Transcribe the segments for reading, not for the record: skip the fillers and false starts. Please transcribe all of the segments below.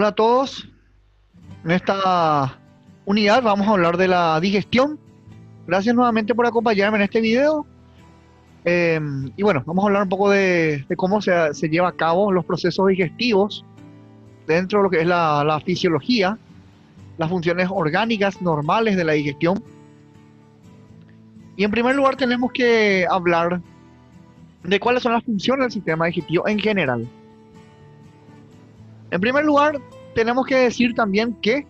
Hola a todos. En esta unidad vamos a hablar de la digestión. Gracias nuevamente por acompañarme en este video. Y bueno, vamos a hablar un poco de cómo se lleva a cabo los procesos digestivos dentro de lo que es la fisiología, las funciones orgánicas normales de la digestión. Y en primer lugar tenemos que hablar de cuáles son las funciones del sistema digestivo en general. En primer lugar, tenemos que decir también que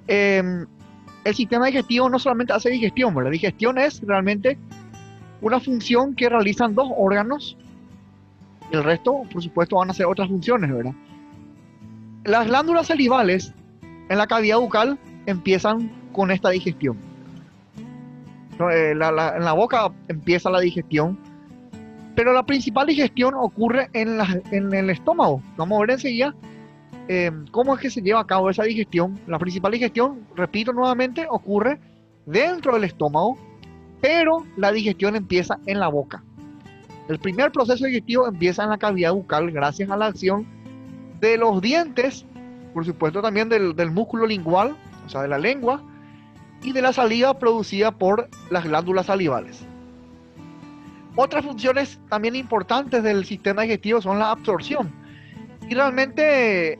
el sistema digestivo no solamente hace digestión, ¿verdad? La digestión es realmente una función que realizan dos órganos y el resto, por supuesto, van a hacer otras funciones, ¿verdad? Las glándulas salivales en la cavidad bucal empiezan con esta digestión. En la boca empieza la digestión, pero la principal digestión ocurre en el estómago. Vamos a ver enseguida cómo es que se lleva a cabo esa digestión. La principal digestión, repito nuevamente, ocurre dentro del estómago, pero la digestión empieza en la boca. El primer proceso digestivo empieza en la cavidad bucal gracias a la acción de los dientes, por supuesto también del músculo lingual, o sea, de la lengua, y de la saliva producida por las glándulas salivales. Otras funciones también importantes del sistema digestivo son la absorción. Y realmente,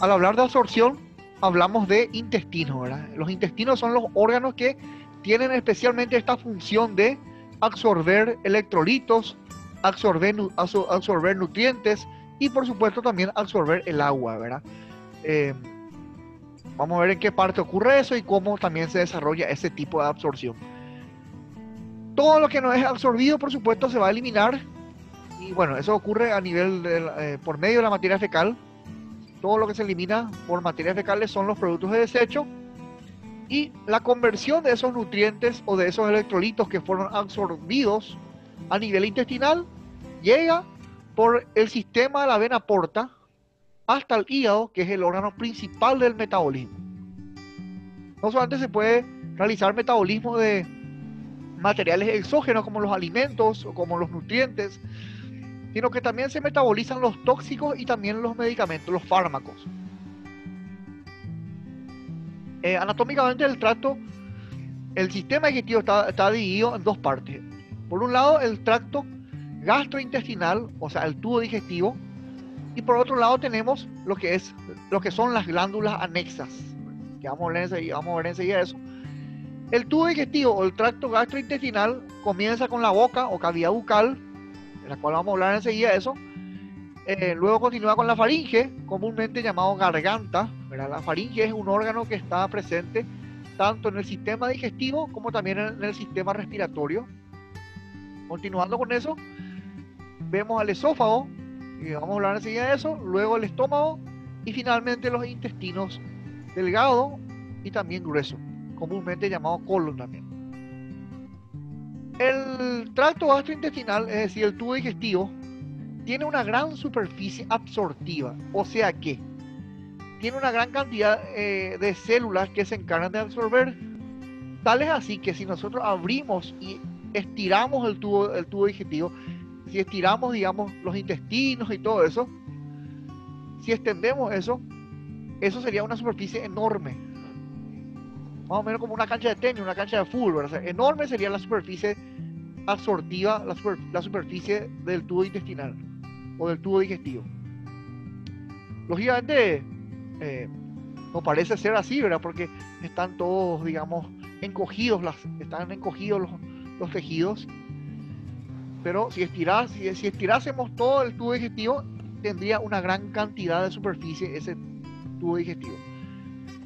al hablar de absorción, hablamos de intestinos, ¿verdad? Los intestinos son los órganos que tienen especialmente esta función de absorber electrolitos, absorber nutrientes y por supuesto también absorber el agua, ¿verdad? Vamos a ver en qué parte ocurre eso y cómo también se desarrolla ese tipo de absorción. Todo lo que no es absorbido, por supuesto, se va a eliminar. Y bueno, eso ocurre a nivel por medio de la materia fecal. Todo lo que se elimina por materias fecales son los productos de desecho. Y la conversión de esos nutrientes o de esos electrolitos que fueron absorbidos a nivel intestinal llega por el sistema de la vena porta hasta el hígado, que es el órgano principal del metabolismo. No solamente se puede realizar metabolismo de materiales exógenos como los alimentos o como los nutrientes, sino que también se metabolizan los tóxicos y también los medicamentos, los fármacos. Anatómicamente el sistema digestivo está dividido en dos partes. Por un lado, el tracto gastrointestinal, o sea, el tubo digestivo, y por otro lado tenemos lo que son las glándulas anexas, que vamos a ver enseguida eso. El tubo digestivo o el tracto gastrointestinal comienza con la boca o cavidad bucal, de la cual vamos a hablar enseguida eso. Luego continúa con la faringe, comúnmente llamado garganta, ¿verdad? La faringe es un órgano que está presente tanto en el sistema digestivo como también en el sistema respiratorio. Continuando con eso, vemos al esófago, y vamos a hablar enseguida de eso, luego el estómago y finalmente los intestinos delgado y también grueso, comúnmente llamado colon también. El tracto gastrointestinal, es decir, el tubo digestivo, tiene una gran superficie absortiva, o sea que tiene una gran cantidad de células que se encargan de absorber. Tal es así que si nosotros abrimos y estiramos el tubo digestivo, si estiramos, digamos, los intestinos y todo eso, si extendemos eso, eso sería una superficie enorme. Más o menos como una cancha de tenis, una cancha de fútbol, ¿verdad? O sea, enorme sería la superficie absortiva, la superficie del tubo intestinal o del tubo digestivo. Lógicamente, no parece ser así, ¿verdad? Porque están todos, digamos, encogidos, están encogidos los tejidos. Pero si estirásemos todo el tubo digestivo, tendría una gran cantidad de superficie ese tubo digestivo.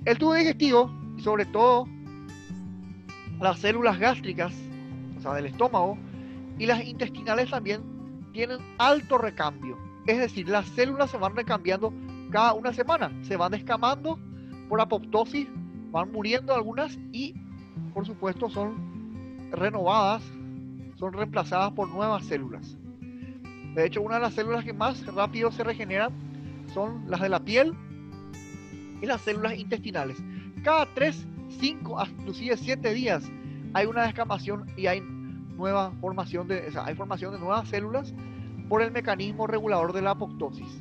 El tubo digestivo, y sobre todo las células gástricas, o sea, del estómago, y las intestinales también tienen alto recambio. Es decir, las células se van recambiando cada una semana, se van descamando por apoptosis, van muriendo algunas y, por supuesto, son renovadas, son reemplazadas por nuevas células. De hecho, una de las células que más rápido se regeneran son las de la piel y las células intestinales. Cada 3, 5, inclusive 7 días hay una descamación y hay formación de nuevas células por el mecanismo regulador de la apoptosis.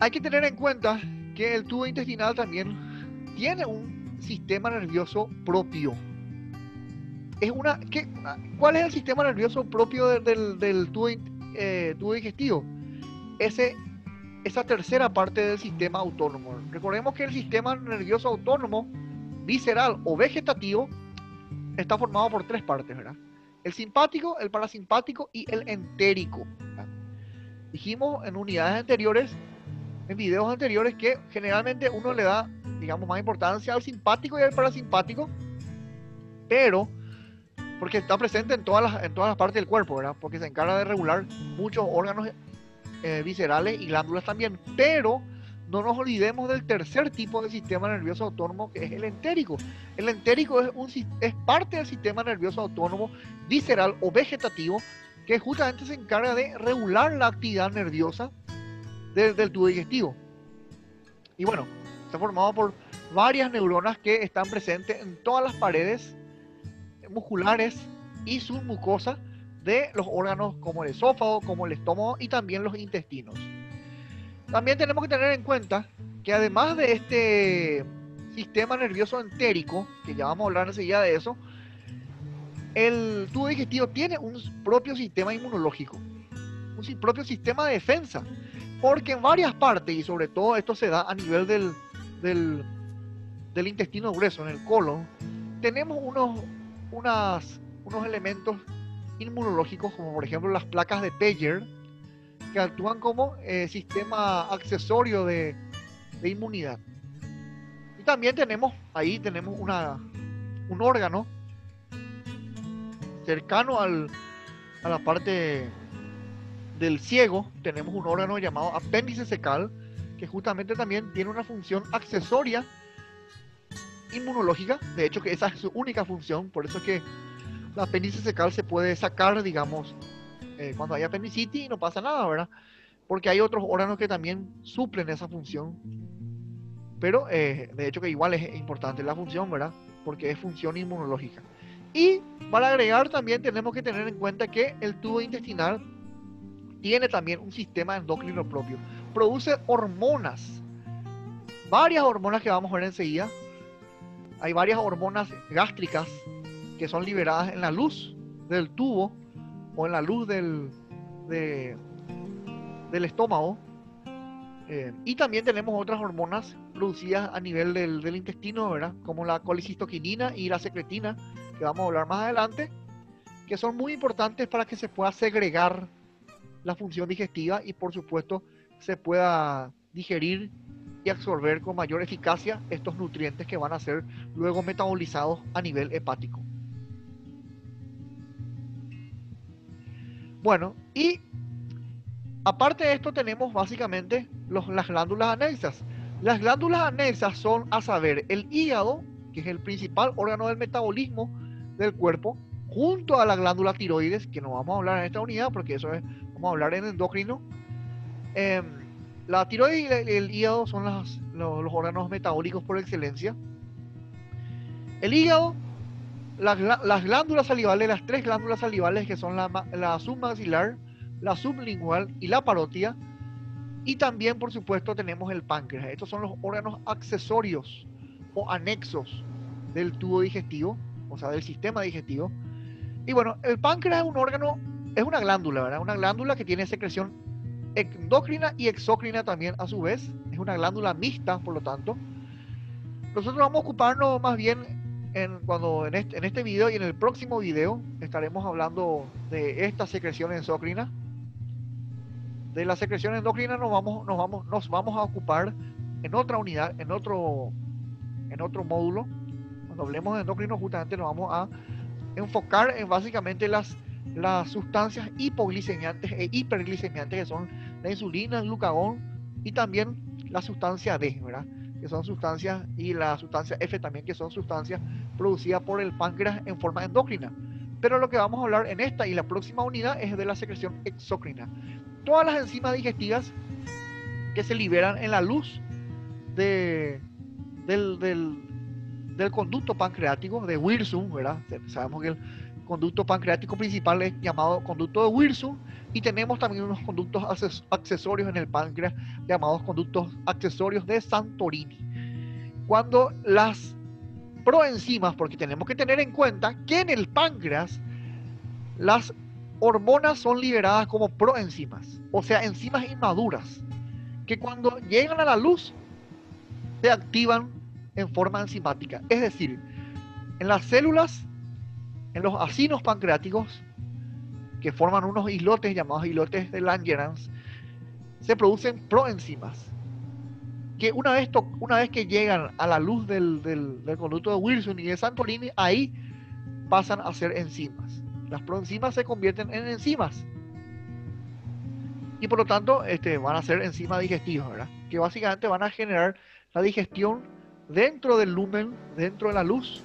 Hay que tener en cuenta que el tubo intestinal también tiene un sistema nervioso propio. ¿Cuál es el sistema nervioso propio del tubo digestivo? Esa tercera parte del sistema autónomo. Recordemos que el sistema nervioso autónomo, visceral o vegetativo, está formado por tres partes, ¿verdad? El simpático, el parasimpático y el entérico, ¿verdad? Dijimos en unidades anteriores, en videos anteriores, que generalmente uno le da, digamos, más importancia al simpático y al parasimpático, pero porque está presente en todas las partes del cuerpo, ¿verdad? Porque se encarga de regular muchos órganos viscerales y glándulas también, pero no nos olvidemos del tercer tipo de sistema nervioso autónomo, que es el entérico. El entérico es parte del sistema nervioso autónomo visceral o vegetativo, que justamente se encarga de regular la actividad nerviosa del tubo digestivo. Y bueno, está formado por varias neuronas que están presentes en todas las paredes musculares y submucosas de los órganos como el esófago, como el estómago y también los intestinos. También tenemos que tener en cuenta que además de este sistema nervioso entérico, que ya vamos a hablar enseguida de eso, el tubo digestivo tiene un propio sistema inmunológico, un propio sistema de defensa, porque en varias partes, y sobre todo esto se da a nivel del intestino grueso, en el colon, tenemos unos elementos inmunológicos, como por ejemplo las placas de Peyer, que actúan como sistema accesorio de inmunidad. Y también tenemos un órgano cercano a la parte del ciego. Tenemos un órgano llamado apéndice cecal, que justamente también tiene una función accesoria inmunológica. De hecho, que esa es su única función, por eso es que la apéndice cecal se puede sacar, digamos, cuando hay apendicitis y no pasa nada, ¿verdad? Porque hay otros órganos que también suplen esa función. Pero de hecho que igual es importante la función, ¿verdad? Porque es función inmunológica. Y para agregar también tenemos que tener en cuenta que el tubo intestinal tiene también un sistema endocrino propio. Produce hormonas. Varias hormonas que vamos a ver enseguida. Hay varias hormonas gástricas que son liberadas en la luz del tubo o en la luz del estómago. Y también tenemos otras hormonas producidas a nivel del intestino, ¿verdad? Como la colicistoquinina y la secretina, que vamos a hablar más adelante, que son muy importantes para que se pueda segregar la función digestiva y por supuesto se pueda digerir y absorber con mayor eficacia estos nutrientes que van a ser luego metabolizados a nivel hepático. Bueno, y aparte de esto tenemos básicamente las glándulas anexas. Las glándulas anexas son, a saber, el hígado, que es el principal órgano del metabolismo del cuerpo, junto a la glándula tiroides, que no vamos a hablar en esta unidad porque eso es, vamos a hablar en endocrino. La tiroides y el hígado son los órganos metabólicos por excelencia. El hígado, las glándulas salivales, las tres glándulas salivales que son la submaxilar, la sublingual y la parótida. Y también, por supuesto, tenemos el páncreas. Estos son los órganos accesorios o anexos del tubo digestivo, o sea, del sistema digestivo. Y bueno, el páncreas es un órgano, es una glándula, ¿verdad? Una glándula que tiene secreción endocrina y exócrina también a su vez. Es una glándula mixta, por lo tanto. Nosotros vamos a ocuparnos más bien en este video y en el próximo video estaremos hablando de esta secreción endocrina. De la secreción endocrina nos vamos a ocupar en otra unidad, en otro módulo. Cuando hablemos de endocrino, justamente nos vamos a enfocar en básicamente las sustancias hipoglicemiantes e hiperglicemiantes, que son la insulina, el glucagón y también la sustancia D, ¿verdad? Que son sustancias, y la sustancia F también, que son sustancias producidas por el páncreas en forma endocrina. Pero lo que vamos a hablar en esta y la próxima unidad es de la secreción exócrina. Todas las enzimas digestivas que se liberan en la luz del conducto pancreático de Wirsum, ¿verdad? Sabemos que conducto pancreático principal es llamado conducto de Wirsung, y tenemos también unos conductos accesorios en el páncreas llamados conductos accesorios de Santorini. Cuando las proenzimas, porque tenemos que tener en cuenta que en el páncreas las hormonas son liberadas como proenzimas, o sea, enzimas inmaduras, que cuando llegan a la luz se activan en forma enzimática. Es decir, en las células, en los acinos pancreáticos, que forman unos islotes llamados islotes de Langerhans, se producen proenzimas, que una vez que llegan a la luz del conducto de Wilson y de Santorini, ahí pasan a ser enzimas. Las proenzimas se convierten en enzimas y por lo tanto van a ser enzimas digestivas, ¿verdad? Que básicamente van a generar la digestión dentro del lumen, dentro de la luz,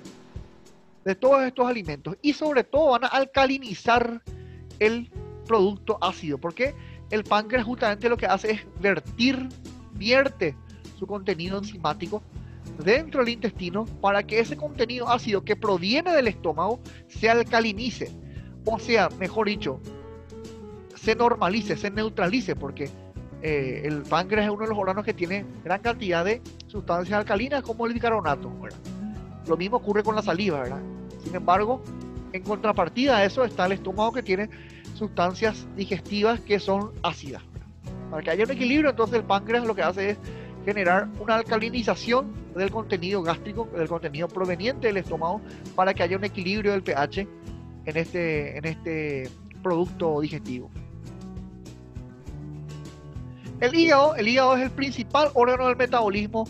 de todos estos alimentos, y sobre todo van a alcalinizar el producto ácido, porque el páncreas justamente lo que hace es vierte su contenido enzimático dentro del intestino para que ese contenido ácido que proviene del estómago se alcalinice, o sea, mejor dicho, se normalice, se neutralice, porque el páncreas es uno de los órganos que tiene gran cantidad de sustancias alcalinas como el bicarbonato, ¿verdad? Lo mismo ocurre con la saliva, ¿verdad? Sin embargo, en contrapartida a eso está el estómago, que tiene sustancias digestivas que son ácidas, ¿verdad? Para que haya un equilibrio, entonces el páncreas lo que hace es generar una alcalinización del contenido gástrico, del contenido proveniente del estómago, para que haya un equilibrio del pH en este producto digestivo. El hígado es el principal órgano del metabolismo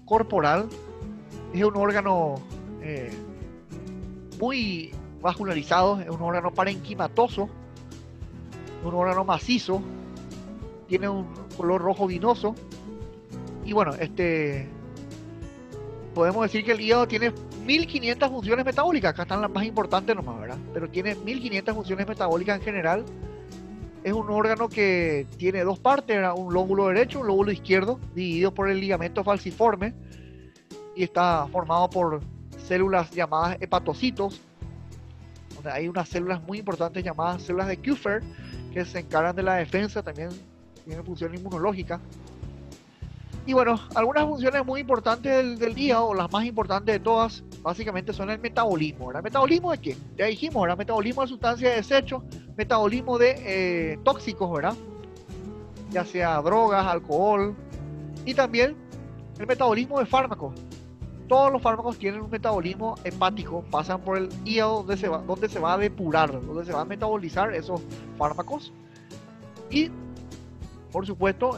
corporal. Es un órgano muy vascularizado, es un órgano parenquimatoso, un órgano macizo, tiene un color rojo vinoso. Y bueno, podemos decir que el hígado tiene 1500 funciones metabólicas. Acá están las más importantes nomás, ¿verdad? Pero tiene 1500 funciones metabólicas en general. Es un órgano que tiene dos partes, ¿verdad? Un lóbulo derecho, un lóbulo izquierdo, dividido por el ligamento falciforme, y está formado por células llamadas hepatocitos, donde hay unas células muy importantes llamadas células de Kupffer, que se encargan de la defensa, también tienen función inmunológica. Y bueno, algunas funciones muy importantes del hígado, o las más importantes de todas, básicamente son el metabolismo, ¿verdad? ¿Metabolismo de qué? Ya dijimos, ¿verdad? Metabolismo de sustancias de desecho, metabolismo de tóxicos, ¿verdad? Ya sea drogas, alcohol, y también el metabolismo de fármacos. Todos los fármacos tienen un metabolismo hepático, pasan por el hígado donde se va a depurar, donde se va a metabolizar esos fármacos. Y, por supuesto,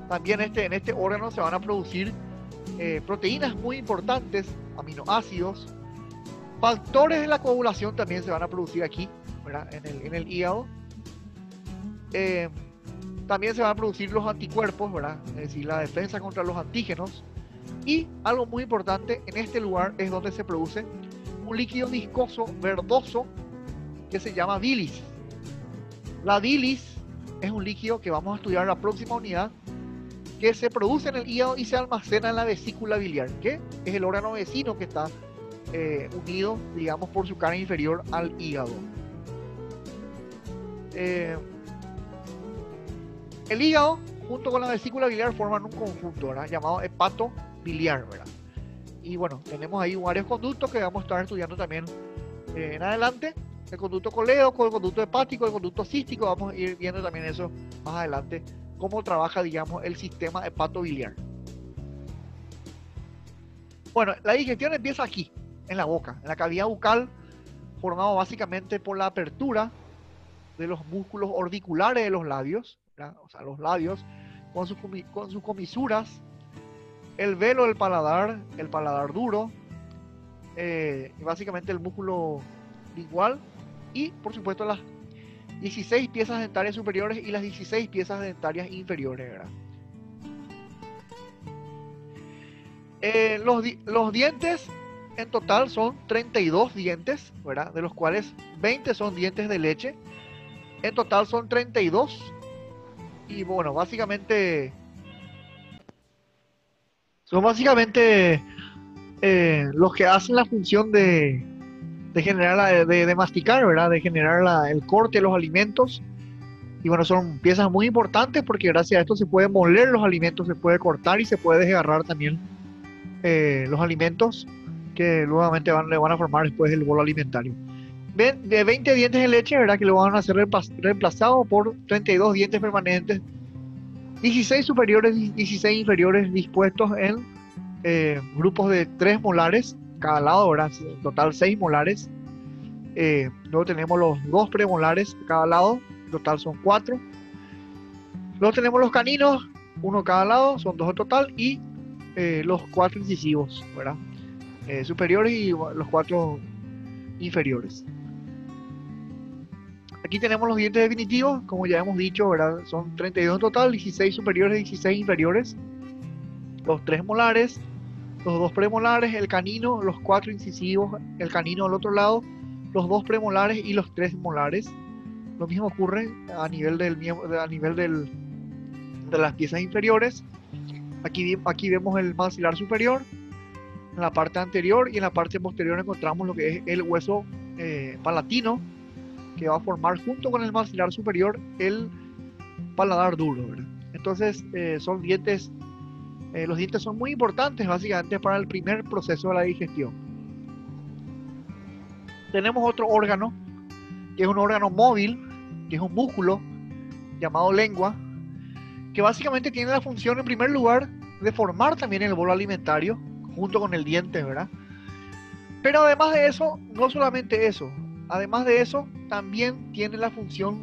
también en este órgano se van a producir proteínas muy importantes, aminoácidos, factores de la coagulación también se van a producir aquí, ¿verdad? En el hígado. También se van a producir los anticuerpos, ¿verdad? Es decir, la defensa contra los antígenos. Y algo muy importante, en este lugar es donde se produce un líquido viscoso verdoso que se llama bilis. La bilis es un líquido que vamos a estudiar en la próxima unidad, que se produce en el hígado y se almacena en la vesícula biliar, que es el órgano vecino que está unido, digamos, por su cara inferior al hígado. El hígado junto con la vesícula biliar forman un conjunto, ¿verdad? Llamado hepato biliar, ¿verdad? Y bueno, tenemos ahí varios conductos que vamos a estar estudiando también en adelante. El conducto colédoco, el conducto hepático, el conducto cístico, vamos a ir viendo también eso más adelante, cómo trabaja, digamos, el sistema hepatobiliar. Bueno, la digestión empieza aquí, en la boca, en la cavidad bucal, formado básicamente por la apertura de los músculos ordiculares de los labios, ¿verdad? O sea, los labios con sus comisuras, el velo del paladar, el paladar duro, y básicamente el músculo lingual, y por supuesto las 16 piezas dentarias superiores y las 16 piezas dentarias inferiores, ¿verdad? Los dientes en total son 32 dientes, ¿verdad? De los cuales 20 son dientes de leche. En total son 32. Y bueno, básicamente son los que hacen la función de de masticar, ¿verdad? De generar el corte de los alimentos. Y bueno, son piezas muy importantes porque gracias a esto se pueden moler los alimentos, se puede cortar y se puede desgarrar también los alimentos que nuevamente le van a formar después el bolo alimentario. De 20 dientes de leche, ¿verdad? Que lo van a ser reemplazados por 32 dientes permanentes, 16 superiores y 16 inferiores dispuestos en grupos de 3 molares cada lado, ¿verdad? En total 6 molares. Luego tenemos los 2 premolares cada lado, en total son 4. Luego tenemos los caninos, uno cada lado, son 2 en total, y los 4 incisivos, ¿verdad? Superiores y los 4 inferiores. Aquí tenemos los dientes definitivos, como ya hemos dicho, ¿verdad? Son 32 en total, 16 superiores y 16 inferiores. Los 3 molares, los 2 premolares, el canino, los 4 incisivos, el canino al otro lado, los 2 premolares y los 3 molares. Lo mismo ocurre a nivel de las piezas inferiores. Aquí vemos el maxilar superior. En la parte anterior y en la parte posterior encontramos lo que es el hueso palatino, que va a formar junto con el maxilar superior el paladar duro, ¿verdad? Entonces son dientes, los dientes son muy importantes básicamente para el primer proceso de la digestión. Tenemos otro órgano, que es un órgano móvil, que es un músculo llamado lengua, que básicamente tiene la función en primer lugar de formar también el bolo alimentario junto con el diente, ¿verdad? Pero además de eso, no solamente eso, además de eso también tiene la función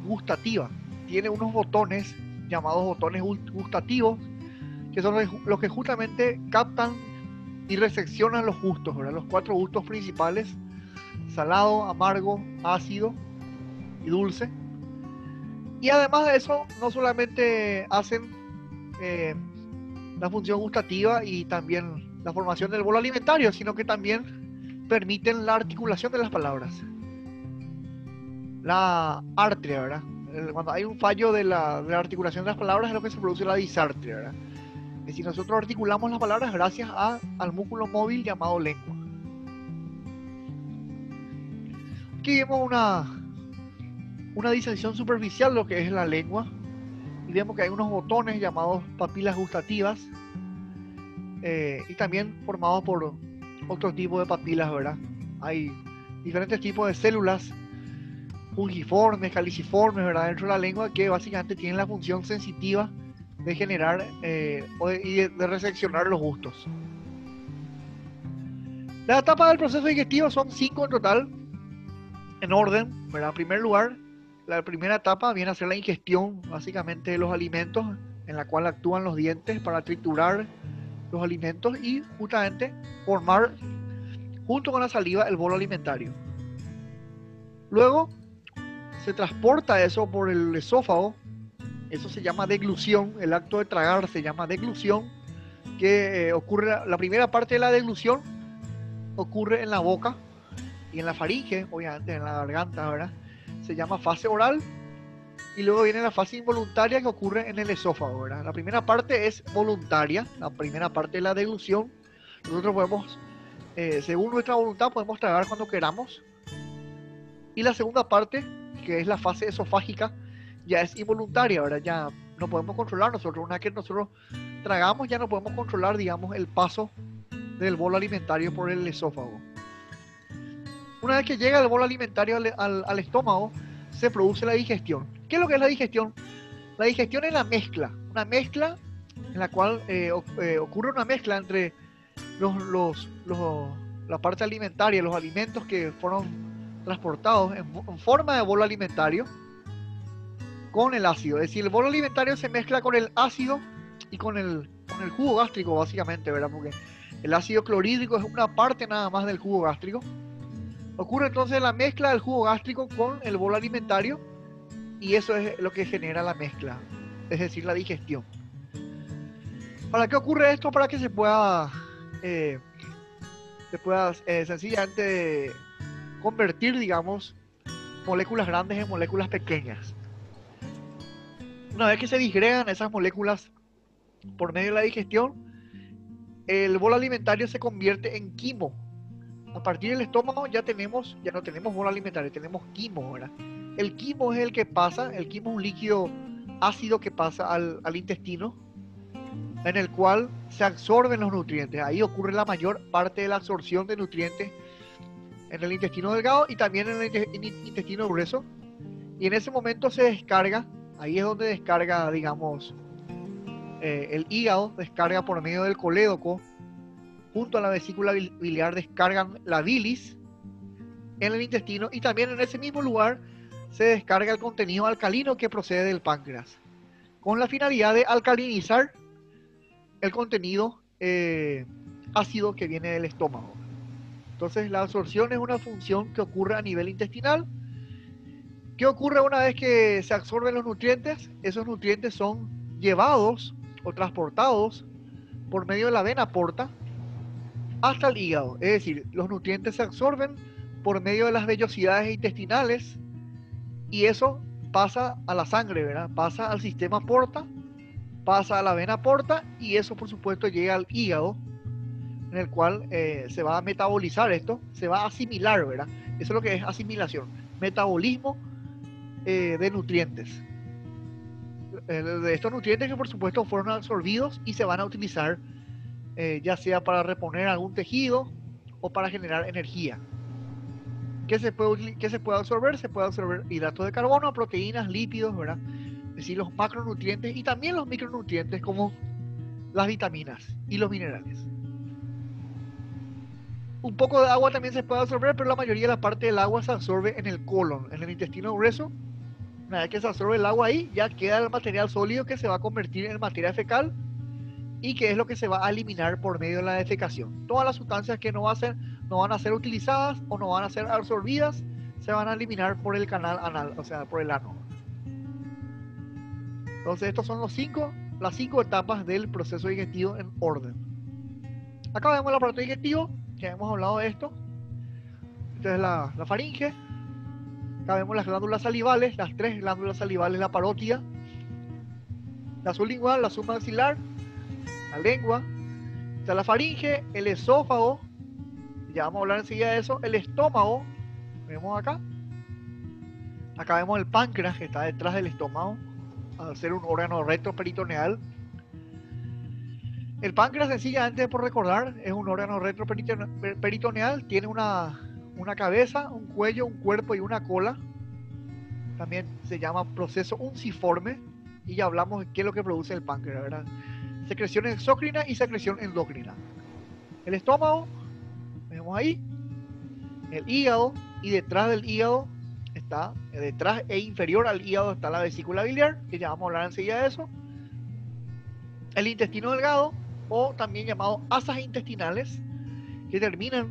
gustativa. Tiene unos botones llamados botones gustativos, que son los que justamente captan y reseccionan los gustos, ¿verdad? Los 4 gustos principales: salado, amargo, ácido y dulce. Y además de eso, no solamente hacen la función gustativa y también la formación del bolo alimentario, sino que también permiten la articulación de las palabras. La artria, ¿verdad? Cuando hay un fallo de la articulación de las palabras es lo que se produce la disartria, ¿verdad? Es decir, nosotros articulamos las palabras gracias al músculo móvil llamado lengua. Aquí vemos una disección superficial de lo que es la lengua y vemos que hay unos botones llamados papilas gustativas y también formados por otro tipo de papilas, ¿verdad? Hay diferentes tipos de células fungiformes, caliciformes, ¿verdad? Dentro de la lengua, que básicamente tienen la función sensitiva de generar y de reseccionar los gustos. Las etapas del proceso digestivo son 5 en total, en orden, ¿verdad? En primer lugar, la primera etapa viene a ser la ingestión, básicamente, de los alimentos, en la cual actúan los dientes para triturar los alimentos y justamente formar, junto con la saliva, el bolo alimentario. Luego se transporta eso por el esófago, eso se llama deglución, el acto de tragar se llama deglución, que ocurre, la primera parte de la deglución ocurre en la boca y en la faringe, obviamente en la garganta, ¿verdad? Se llama fase oral, y luego viene la fase involuntaria que ocurre en el esófago, ¿verdad? La primera parte es voluntaria, la primera parte de la deglución. Nosotros podemos, según nuestra voluntad, podemos tragar cuando queramos. Y la segunda parte, que es la fase esofágica, ya es involuntaria, ¿verdad? Ya no podemos controlar nosotros. Una vez que nosotros tragamos, ya no podemos controlar, digamos, el paso del bolo alimentario por el esófago. Una vez que llega el bolo alimentario al estómago, se produce la digestión. ¿Qué es lo que es la digestión? La digestión es la mezcla, una mezcla en la cual ocurre una mezcla entre la parte alimentaria, los alimentos que fueron transportados en forma de bolo alimentario con el ácido. Es decir, el bolo alimentario se mezcla con el ácido y con el jugo gástrico, básicamente, ¿verdad? Porque el ácido clorhídrico es una parte nada más del jugo gástrico. Ocurre entonces la mezcla del jugo gástrico con el bolo alimentario y eso es lo que genera la mezcla, es decir, la digestión. ¿Para qué ocurre esto? Para que se pueda sencillamente convertir, digamos, moléculas grandes en moléculas pequeñas. Una vez que se disgregan esas moléculas por medio de la digestión, el bolo alimentario se convierte en quimo. A partir del estómago ya no tenemos bola alimentaria, tenemos quimo, ¿verdad? El quimo es el que pasa, el quimo es un líquido ácido que pasa al intestino, en el cual se absorben los nutrientes. Ahí ocurre la mayor parte de la absorción de nutrientes en el intestino delgado y también en el intestino grueso. Y en ese momento se descarga, ahí es donde descarga, digamos, el hígado descarga por medio del colédoco, junto a la vesícula biliar descargan la bilis en el intestino y también en ese mismo lugar se descarga el contenido alcalino que procede del páncreas, con la finalidad de alcalinizar el contenido ácido que viene del estómago. Entonces la absorción es una función que ocurre a nivel intestinal. ¿Qué ocurre una vez que se absorben los nutrientes? Esos nutrientes son llevados o transportados por medio de la vena porta hasta el hígado. Es decir, los nutrientes se absorben por medio de las vellosidades intestinales y eso pasa a la sangre, ¿verdad? Pasa al sistema porta, pasa a la vena porta y eso por supuesto llega al hígado, en el cual se va a metabolizar esto, se va a asimilar, ¿verdad? Eso es lo que es asimilación, metabolismo de nutrientes. De estos nutrientes que por supuesto fueron absorbidos y se van a utilizar ya sea para reponer algún tejido o para generar energía. ¿Qué se puede absorber? Se puede absorber hidratos de carbono, proteínas, lípidos, ¿verdad? Es decir, los macronutrientes y también los micronutrientes como las vitaminas y los minerales. Un poco de agua también se puede absorber, pero la mayoría de la parte del agua se absorbe en el colon, en el intestino grueso. Una vez que se absorbe el agua ahí, ya queda el material sólido que se va a convertir en materia fecal y que es lo que se va a eliminar por medio de la defecación. Todas las sustancias que no van a ser utilizadas o no van a ser absorbidas se van a eliminar por el canal anal, o sea, por el ano. Entonces estos son las 5 etapas del proceso digestivo en orden. Acá vemos el aparato digestivo, ya hemos hablado de esto. Esta es la faringe. Acá vemos las glándulas salivales, las 3 glándulas salivales, la parótida, la sublingual, la submaxilar, la lengua. Está la faringe, el esófago, ya vamos a hablar enseguida de eso, el estómago, vemos acá. Acá vemos el páncreas que está detrás del estómago, al ser un órgano retroperitoneal. El páncreas, sencillamente por recordar, es un órgano retroperitoneal, tiene una cabeza, un cuello, un cuerpo y una cola. También se llama proceso unciforme y ya hablamos de qué es lo que produce el páncreas, ¿verdad? Secreción exócrina y secreción endócrina. El estómago, vemos ahí, el hígado y detrás del hígado está, detrás e inferior al hígado está la vesícula biliar, que ya vamos a hablar enseguida de eso. El intestino delgado, o también llamado asas intestinales, que terminan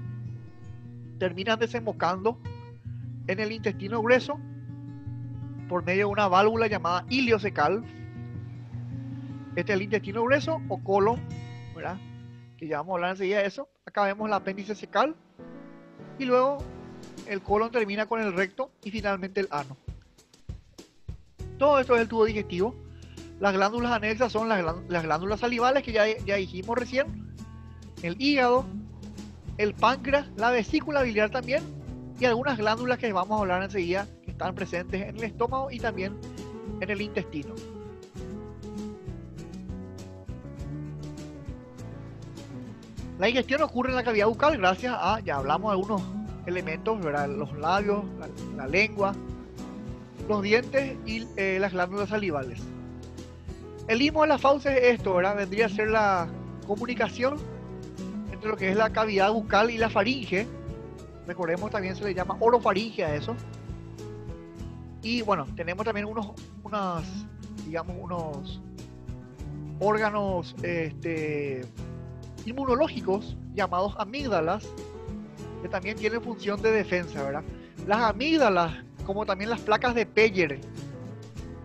desembocando en el intestino grueso por medio de una válvula llamada iliocecal. Este es el intestino grueso o colon, ¿verdad? Que ya vamos a hablar enseguida de eso. Acá vemos el apéndice cecal y luego el colon termina con el recto y finalmente el ano. Todo esto es el tubo digestivo. Las glándulas anexas son las glándulas salivales que ya dijimos recién, el hígado, el páncreas, la vesícula biliar también y algunas glándulas que vamos a hablar enseguida que están presentes en el estómago y también en el intestino. La digestión ocurre en la cavidad bucal gracias a, ya hablamos de algunos elementos, ¿verdad? Los labios, la lengua, los dientes y las glándulas salivales. El istmo de las fauces es esto, ¿verdad? Vendría a ser la comunicación entre lo que es la cavidad bucal y la faringe. Recordemos, también se le llama orofaringe a eso. Y bueno, tenemos también unos órganos inmunológicos llamados amígdalas, que también tienen función de defensa, ¿verdad? Las amígdalas, como también las placas de Peyer,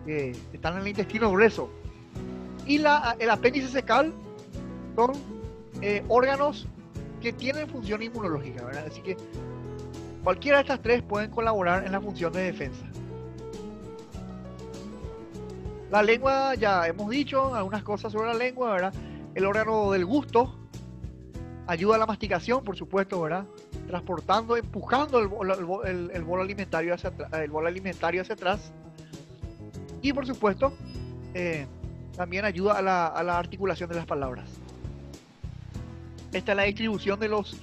que están en el intestino grueso, y el apéndice cecal son órganos que tienen función inmunológica, ¿verdad? Así que cualquiera de estas 3 pueden colaborar en la función de defensa. La lengua, ya hemos dicho algunas cosas sobre la lengua, ¿verdad? El órgano del gusto, Ayuda a la masticación, por supuesto, ¿verdad? Transportando, empujando el bolo alimentario hacia atrás. Y por supuesto, también ayuda a la articulación de las palabras. Esta es la distribución de los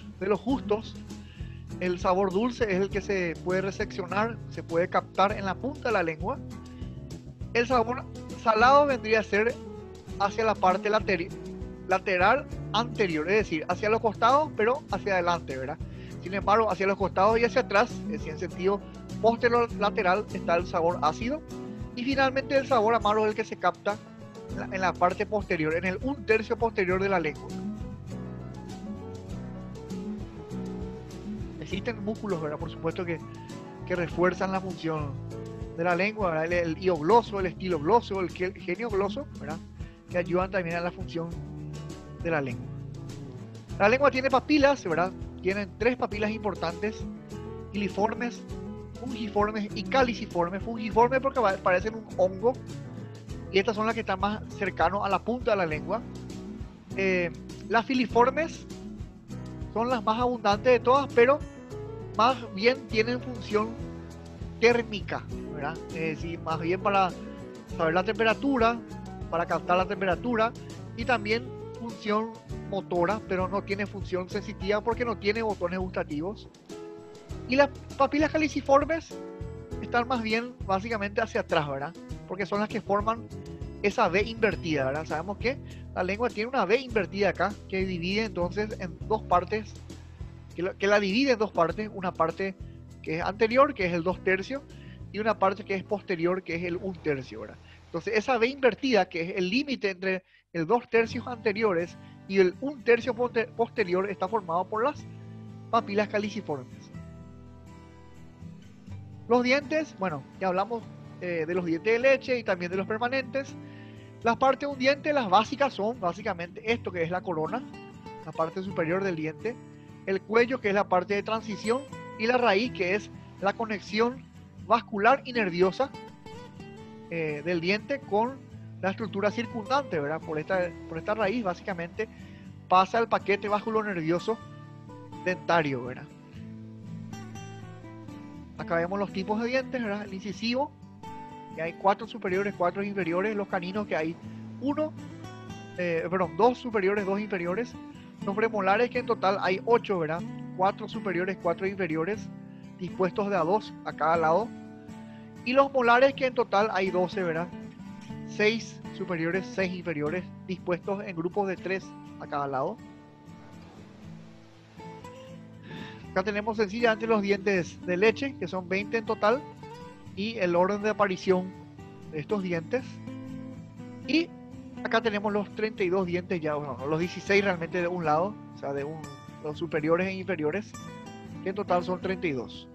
gustos. El sabor dulce es el que se puede reseccionar, se puede captar en la punta de la lengua. El sabor salado vendría a ser hacia la parte lateral anterior, es decir, hacia los costados, pero hacia adelante, ¿verdad? Sin embargo, hacia los costados y hacia atrás, es decir, en sentido posterolateral, está el sabor ácido. Y finalmente el sabor amargo es el que se capta en la parte posterior, en el 1/3 posterior de la lengua. Existen músculos, ¿verdad? Por supuesto que refuerzan la función de la lengua, ¿verdad? El hiogloso, el estilogloso, el geniogloso, ¿verdad? Que ayudan también a la función de la lengua. La lengua tiene papilas, ¿verdad? Tienen 3 papilas importantes: filiformes, fungiformes y caliciformes. Fungiformes porque parecen un hongo, y estas son las que están más cercanos a la punta de la lengua. Las filiformes son las más abundantes de todas, pero más bien tienen función térmica, ¿verdad? Es decir, más bien para saber la temperatura, para captar la temperatura, y también función motora, pero no tiene función sensitiva porque no tiene botones gustativos. Y las papilas caliciformes están más bien básicamente hacia atrás, ¿verdad? Porque son las que forman esa V invertida, ¿verdad? Sabemos que la lengua tiene una V invertida acá, que divide entonces en 2 partes, que la divide en 2 partes, una parte que es anterior, que es el 2/3, y una parte que es posterior, que es el 1/3, ¿verdad? Entonces esa V invertida, que es el límite entre el 2/3 anteriores y el 1/3 posterior, está formado por las papilas caliciformes. Los dientes, bueno, ya hablamos de los dientes de leche y también de los permanentes. Las partes de un diente, las básicas, son básicamente esto que es la corona, la parte superior del diente, el cuello, que es la parte de transición, y la raíz, que es la conexión vascular y nerviosa del diente con la estructura circundante, ¿verdad? Por esta raíz básicamente pasa el paquete vasculonervioso dentario, ¿verdad? Acá vemos los tipos de dientes, ¿verdad? El incisivo, que hay 4 superiores, 4 inferiores. Los caninos, que hay 2 superiores, 2 inferiores. Los premolares, que en total hay 8, ¿verdad? 4 superiores, 4 inferiores, dispuestos de a 2 a cada lado. Y los molares, que en total hay 12, ¿verdad? 6 superiores, 6 inferiores, dispuestos en grupos de 3 a cada lado. Acá tenemos sencillamente los dientes de leche, que son 20 en total, y el orden de aparición de estos dientes. Y acá tenemos los 32 dientes ya, bueno, los 16 realmente de un lado, o sea, los superiores e inferiores, que en total son 32.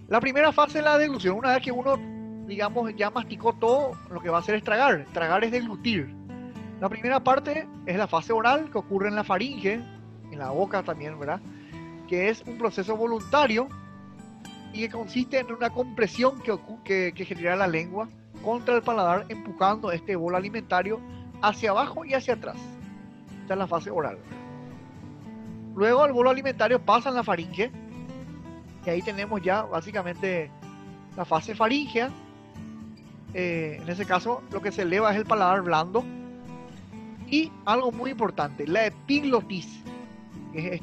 La primera fase es la deglución. Una vez que uno, digamos, ya masticó todo, lo que va a hacer es tragar. Tragar es deglutir. La primera parte es la fase oral, que ocurre en la faringe, en la boca también, ¿verdad? Que es un proceso voluntario y que consiste en una compresión que genera la lengua contra el paladar, empujando este bolo alimentario hacia abajo y hacia atrás. Esta es la fase oral. Luego el bolo alimentario pasa en la faringe, y ahí tenemos ya básicamente la fase faríngea. En ese caso lo que se eleva es el paladar blando. Y algo muy importante, la epiglotis, que es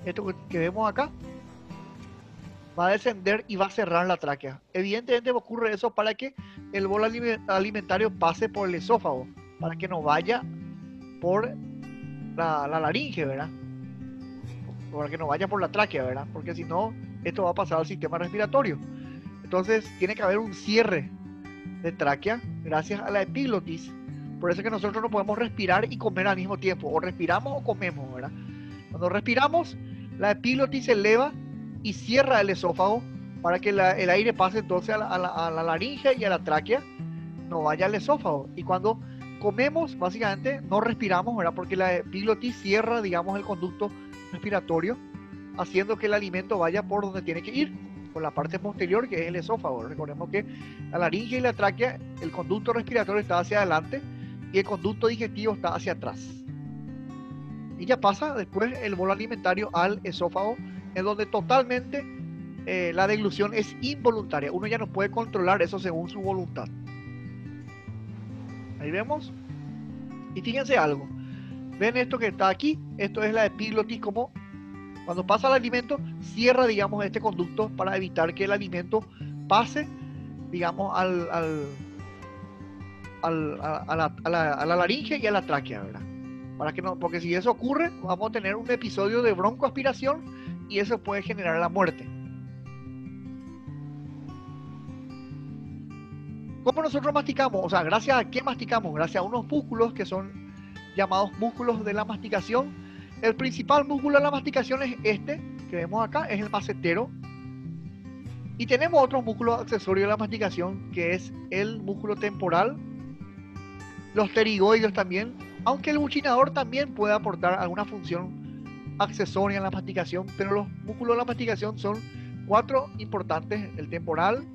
esto que vemos acá, va a descender y va a cerrar la tráquea. Evidentemente ocurre eso para que el bolo alimentario pase por el esófago, para que no vaya por la laringe, ¿verdad? Para que no vaya por la tráquea, ¿verdad? Porque si no, esto va a pasar al sistema respiratorio. Entonces tiene que haber un cierre de tráquea gracias a la epiglotis. Por eso es que nosotros no podemos respirar y comer al mismo tiempo. O respiramos o comemos, ¿verdad? Cuando respiramos, la epiglotis se eleva y cierra el esófago para que el aire pase entonces a la laringe y a la tráquea, no vaya al esófago. Y cuando comemos, básicamente no respiramos, ¿verdad? Porque la epiglotis cierra, digamos, el conducto respiratorio, haciendo que el alimento vaya por donde tiene que ir, por la parte posterior, que es el esófago. Recordemos que la laringe y la tráquea, el conducto respiratorio está hacia adelante, y el conducto digestivo está hacia atrás. Y ya pasa después el bolo alimentario al esófago, en donde totalmente la deglución es involuntaria. Uno ya no puede controlar eso según su voluntad. Ahí vemos. Y fíjense algo. ¿Ven esto que está aquí? Esto es la epiglotis, como cuando pasa el alimento, cierra, digamos, este conducto para evitar que el alimento pase, digamos, a la laringe y a la tráquea, ¿verdad? Para que no, porque si eso ocurre, vamos a tener un episodio de broncoaspiración y eso puede generar la muerte. ¿Cómo nosotros masticamos? O sea, ¿gracias a qué masticamos? Gracias a unos músculos que son llamados músculos de la masticación. El principal músculo de la masticación es este, que vemos acá, es el macetero. Y tenemos otros músculos accesorios de la masticación, que es el músculo temporal, los pterigoides también, aunque el buccinador también puede aportar alguna función accesoria en la masticación, pero los músculos de la masticación son 4 importantes: el temporal,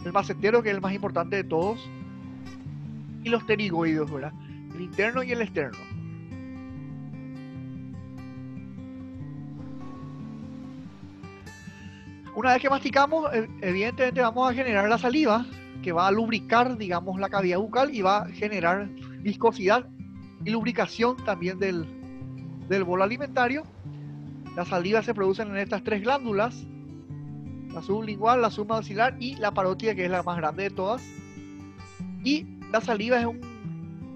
el macetero, que es el más importante de todos, y los pterigoides, ¿verdad? El interno y el externo. Una vez que masticamos, evidentemente vamos a generar la saliva, que va a lubricar, digamos, la cavidad bucal y va a generar viscosidad y lubricación también del bolo alimentario. La saliva se produce en estas 3 glándulas: la sublingual, la submaxilar y la parótida, que es la más grande de todas. Y la saliva es un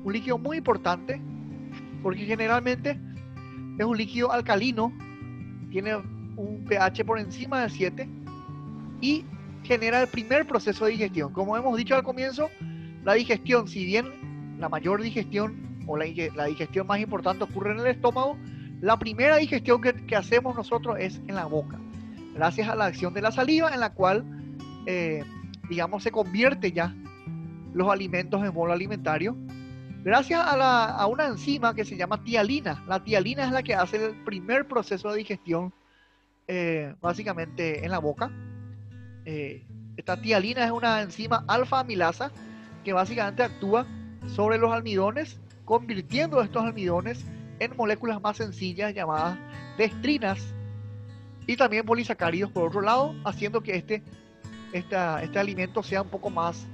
líquido muy importante porque generalmente es un líquido alcalino, tiene un pH por encima de 7 y genera el primer proceso de digestión. Como hemos dicho al comienzo, la digestión, si bien la mayor digestión o la digestión más importante ocurre en el estómago, la primera digestión que hacemos nosotros es en la boca, gracias a la acción de la saliva, en la cual digamos, se convierte ya los alimentos en bolo alimentario, gracias a una enzima que se llama tialina. La tialina es la que hace el primer proceso de digestión, básicamente en la boca. Esta tialina es una enzima alfa amilasa que básicamente actúa sobre los almidones, convirtiendo estos almidones en moléculas más sencillas llamadas destrinas, y también polisacáridos por otro lado, haciendo que este alimento sea un poco más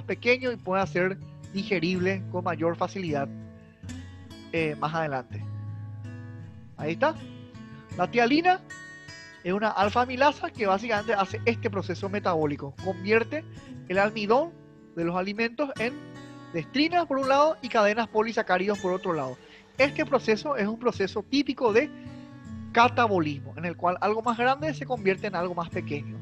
pequeño y pueda ser digerible con mayor facilidad más adelante. Ahí está. La tialina es una alfa amilasa que básicamente hace este proceso metabólico, convierte el almidón de los alimentos en destrinas por un lado y cadenas polisacáridos por otro lado. Este proceso es un proceso típico de catabolismo, en el cual algo más grande se convierte en algo más pequeño.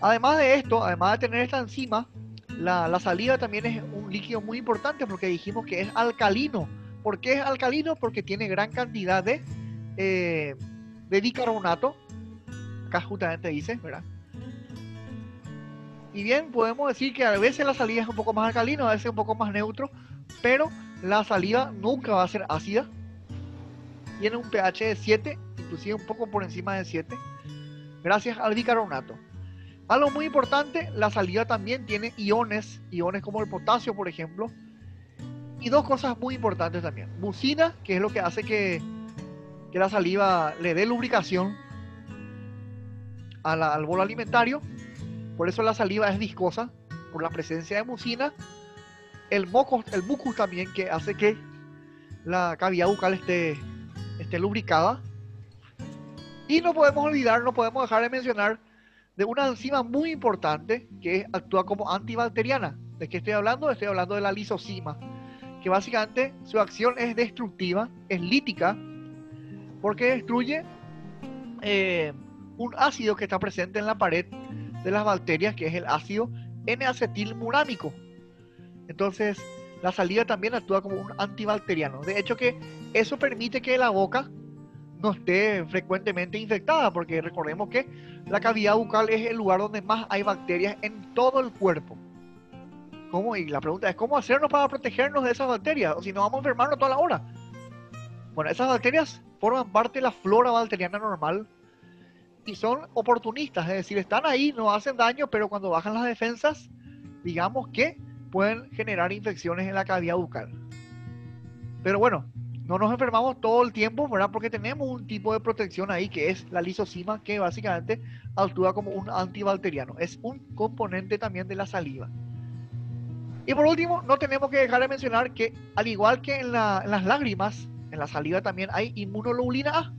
Además de esto, además de tener esta enzima, la saliva también es un líquido muy importante porque dijimos que es alcalino. ¿Por qué es alcalino? Porque tiene gran cantidad de bicarbonato. Acá justamente dice, ¿verdad? Y bien, podemos decir que a veces la saliva es un poco más alcalino, a veces un poco más neutro, pero la saliva nunca va a ser ácida. Tiene un pH de 7, inclusive un poco por encima de 7, gracias al bicarbonato. Algo muy importante, la saliva también tiene iones como el potasio, por ejemplo. Y 2 cosas muy importantes también: mucina, que es lo que hace que la saliva le dé lubricación al bolo alimentario. Por eso la saliva es viscosa, por la presencia de mucina. El mucus también, que hace que la cavidad bucal esté lubricada. Y no podemos olvidar, no podemos dejar de mencionar de una enzima muy importante que actúa como antibacteriana. ¿De qué estoy hablando? Estoy hablando de la lisozima, que básicamente su acción es destructiva, es lítica, porque destruye un ácido que está presente en la pared de las bacterias, que es el ácido N-acetilmurámico. Entonces, la saliva también actúa como un antibacteriano. De hecho, que eso permite que la boca no esté frecuentemente infectada, porque recordemos que la cavidad bucal es el lugar donde más hay bacterias en todo el cuerpo. ¿Cómo? Y la pregunta es, ¿cómo hacernos para protegernos de esas bacterias? O si no, vamos a enfermarnos toda la hora. Bueno, esas bacterias forman parte de la flora bacteriana normal y son oportunistas, es decir, están ahí, no hacen daño, pero cuando bajan las defensas, digamos que pueden generar infecciones en la cavidad bucal. Pero bueno, no nos enfermamos todo el tiempo, ¿verdad? Porque tenemos un tipo de protección ahí que es la lisozima, que básicamente actúa como un antibacteriano. Es un componente también de la saliva. Y por último, no tenemos que dejar de mencionar que al igual que en las lágrimas, en la saliva también hay inmunoglobulina A.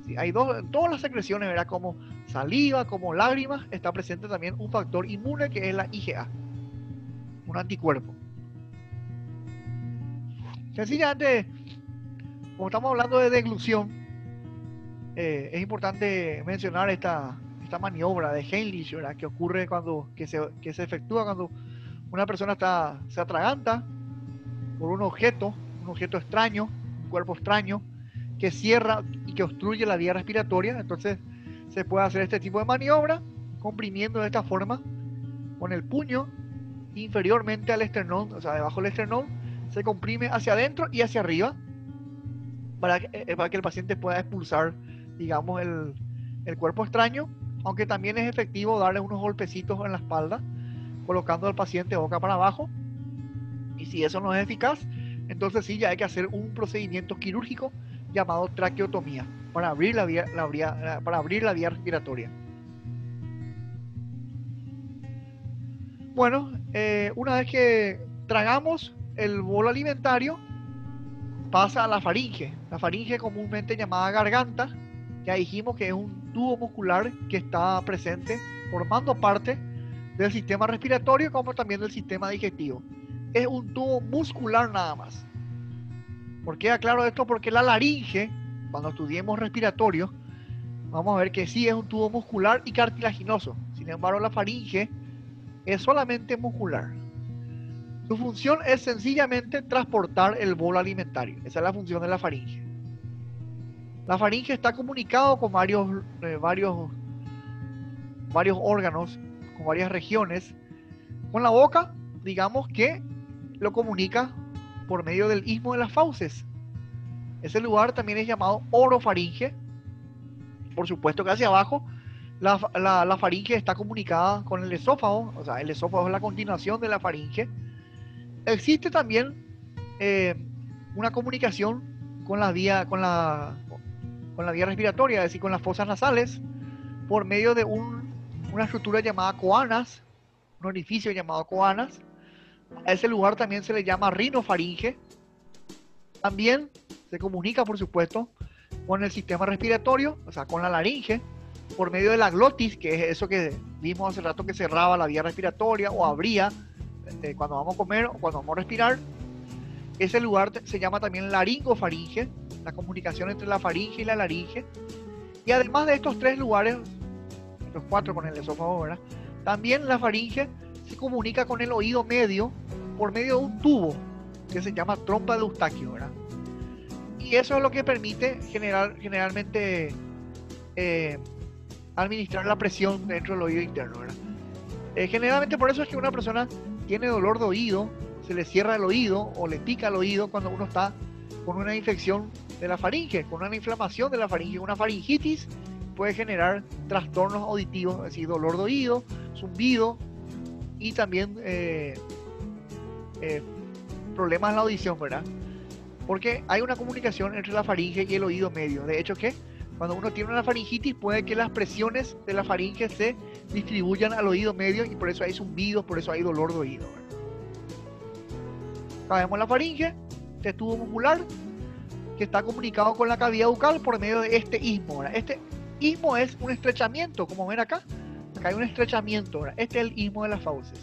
Sí, hay en todas las secreciones, ¿verdad? Como saliva, como lágrimas, está presente también un factor inmune que es la IgA, un anticuerpo. Sencillamente, como estamos hablando de deglución, es importante mencionar esta maniobra de Heimlich, ¿verdad? Que ocurre que se efectúa cuando una persona se atraganta por un objeto extraño, un cuerpo extraño, que cierra y que obstruye la vía respiratoria. Entonces se puede hacer este tipo de maniobra comprimiendo de esta forma con el puño inferiormente al esternón, o sea, debajo del esternón, se comprime hacia adentro y hacia arriba para que el paciente pueda expulsar, digamos, el cuerpo extraño, aunque también es efectivo darle unos golpecitos en la espalda, colocando al paciente boca para abajo. Y si eso no es eficaz, entonces sí ya hay que hacer un procedimiento quirúrgico llamado traqueotomía para abrir la vía respiratoria. Bueno, una vez que tragamos el bolo alimentario, pasa a la faringe comúnmente llamada garganta. Ya dijimos que es un tubo muscular que está presente formando parte del sistema respiratorio como también del sistema digestivo. Es un tubo muscular nada más. ¿Por qué aclaro esto? Porque la laringe, cuando estudiemos respiratorio, vamos a ver que sí es un tubo muscular y cartilaginoso. Sin embargo, la faringe es solamente muscular. Su función es sencillamente transportar el bolo alimentario. Esa es la función de la faringe. La faringe está comunicado con varios órganos, con varias regiones. Con la boca, digamos que lo comunica por medio del istmo de las fauces. Ese lugar también es llamado orofaringe. Por supuesto que hacia abajo la faringe está comunicada con el esófago, o sea, el esófago es la continuación de la faringe. Existe también una comunicación con la vía respiratoria, es decir, con las fosas nasales, por medio de una estructura llamada coanas, un orificio llamado coanas. A ese lugar también se le llama rinofaringe. También se comunica, por supuesto, con el sistema respiratorio, o sea, con la laringe, por medio de la glotis, que es eso que vimos hace rato que cerraba la vía respiratoria o abría cuando vamos a comer o cuando vamos a respirar. Ese lugar se llama también laringofaringe, la comunicación entre la faringe y la laringe. Y además de estos tres lugares, los cuatro con el esófago, ¿verdad? También la faringe se comunica con el oído medio por medio de un tubo que se llama trompa de Eustaquio, ¿verdad? Y eso es lo que permite generalmente administrar la presión dentro del oído interno, ¿verdad? Generalmente por eso es que una persona tiene dolor de oído, se le cierra el oído o le pica el oído cuando uno está con una infección de la faringe, con una inflamación de la faringe. Una faringitis puede generar trastornos auditivos, es decir, dolor de oído, zumbido y también problemas en la audición, ¿verdad? Porque hay una comunicación entre la faringe y el oído medio. De hecho, que cuando uno tiene una faringitis puede que las presiones de la faringe se distribuyan al oído medio y por eso hay zumbidos, por eso hay dolor de oído, ¿verdad? Sabemos la faringe, este tubo muscular que está comunicado con la cavidad bucal por medio de este istmo, ¿verdad? Este istmo es un estrechamiento, como ven acá hay un estrechamiento, ¿verdad? Este es el istmo de las fauces,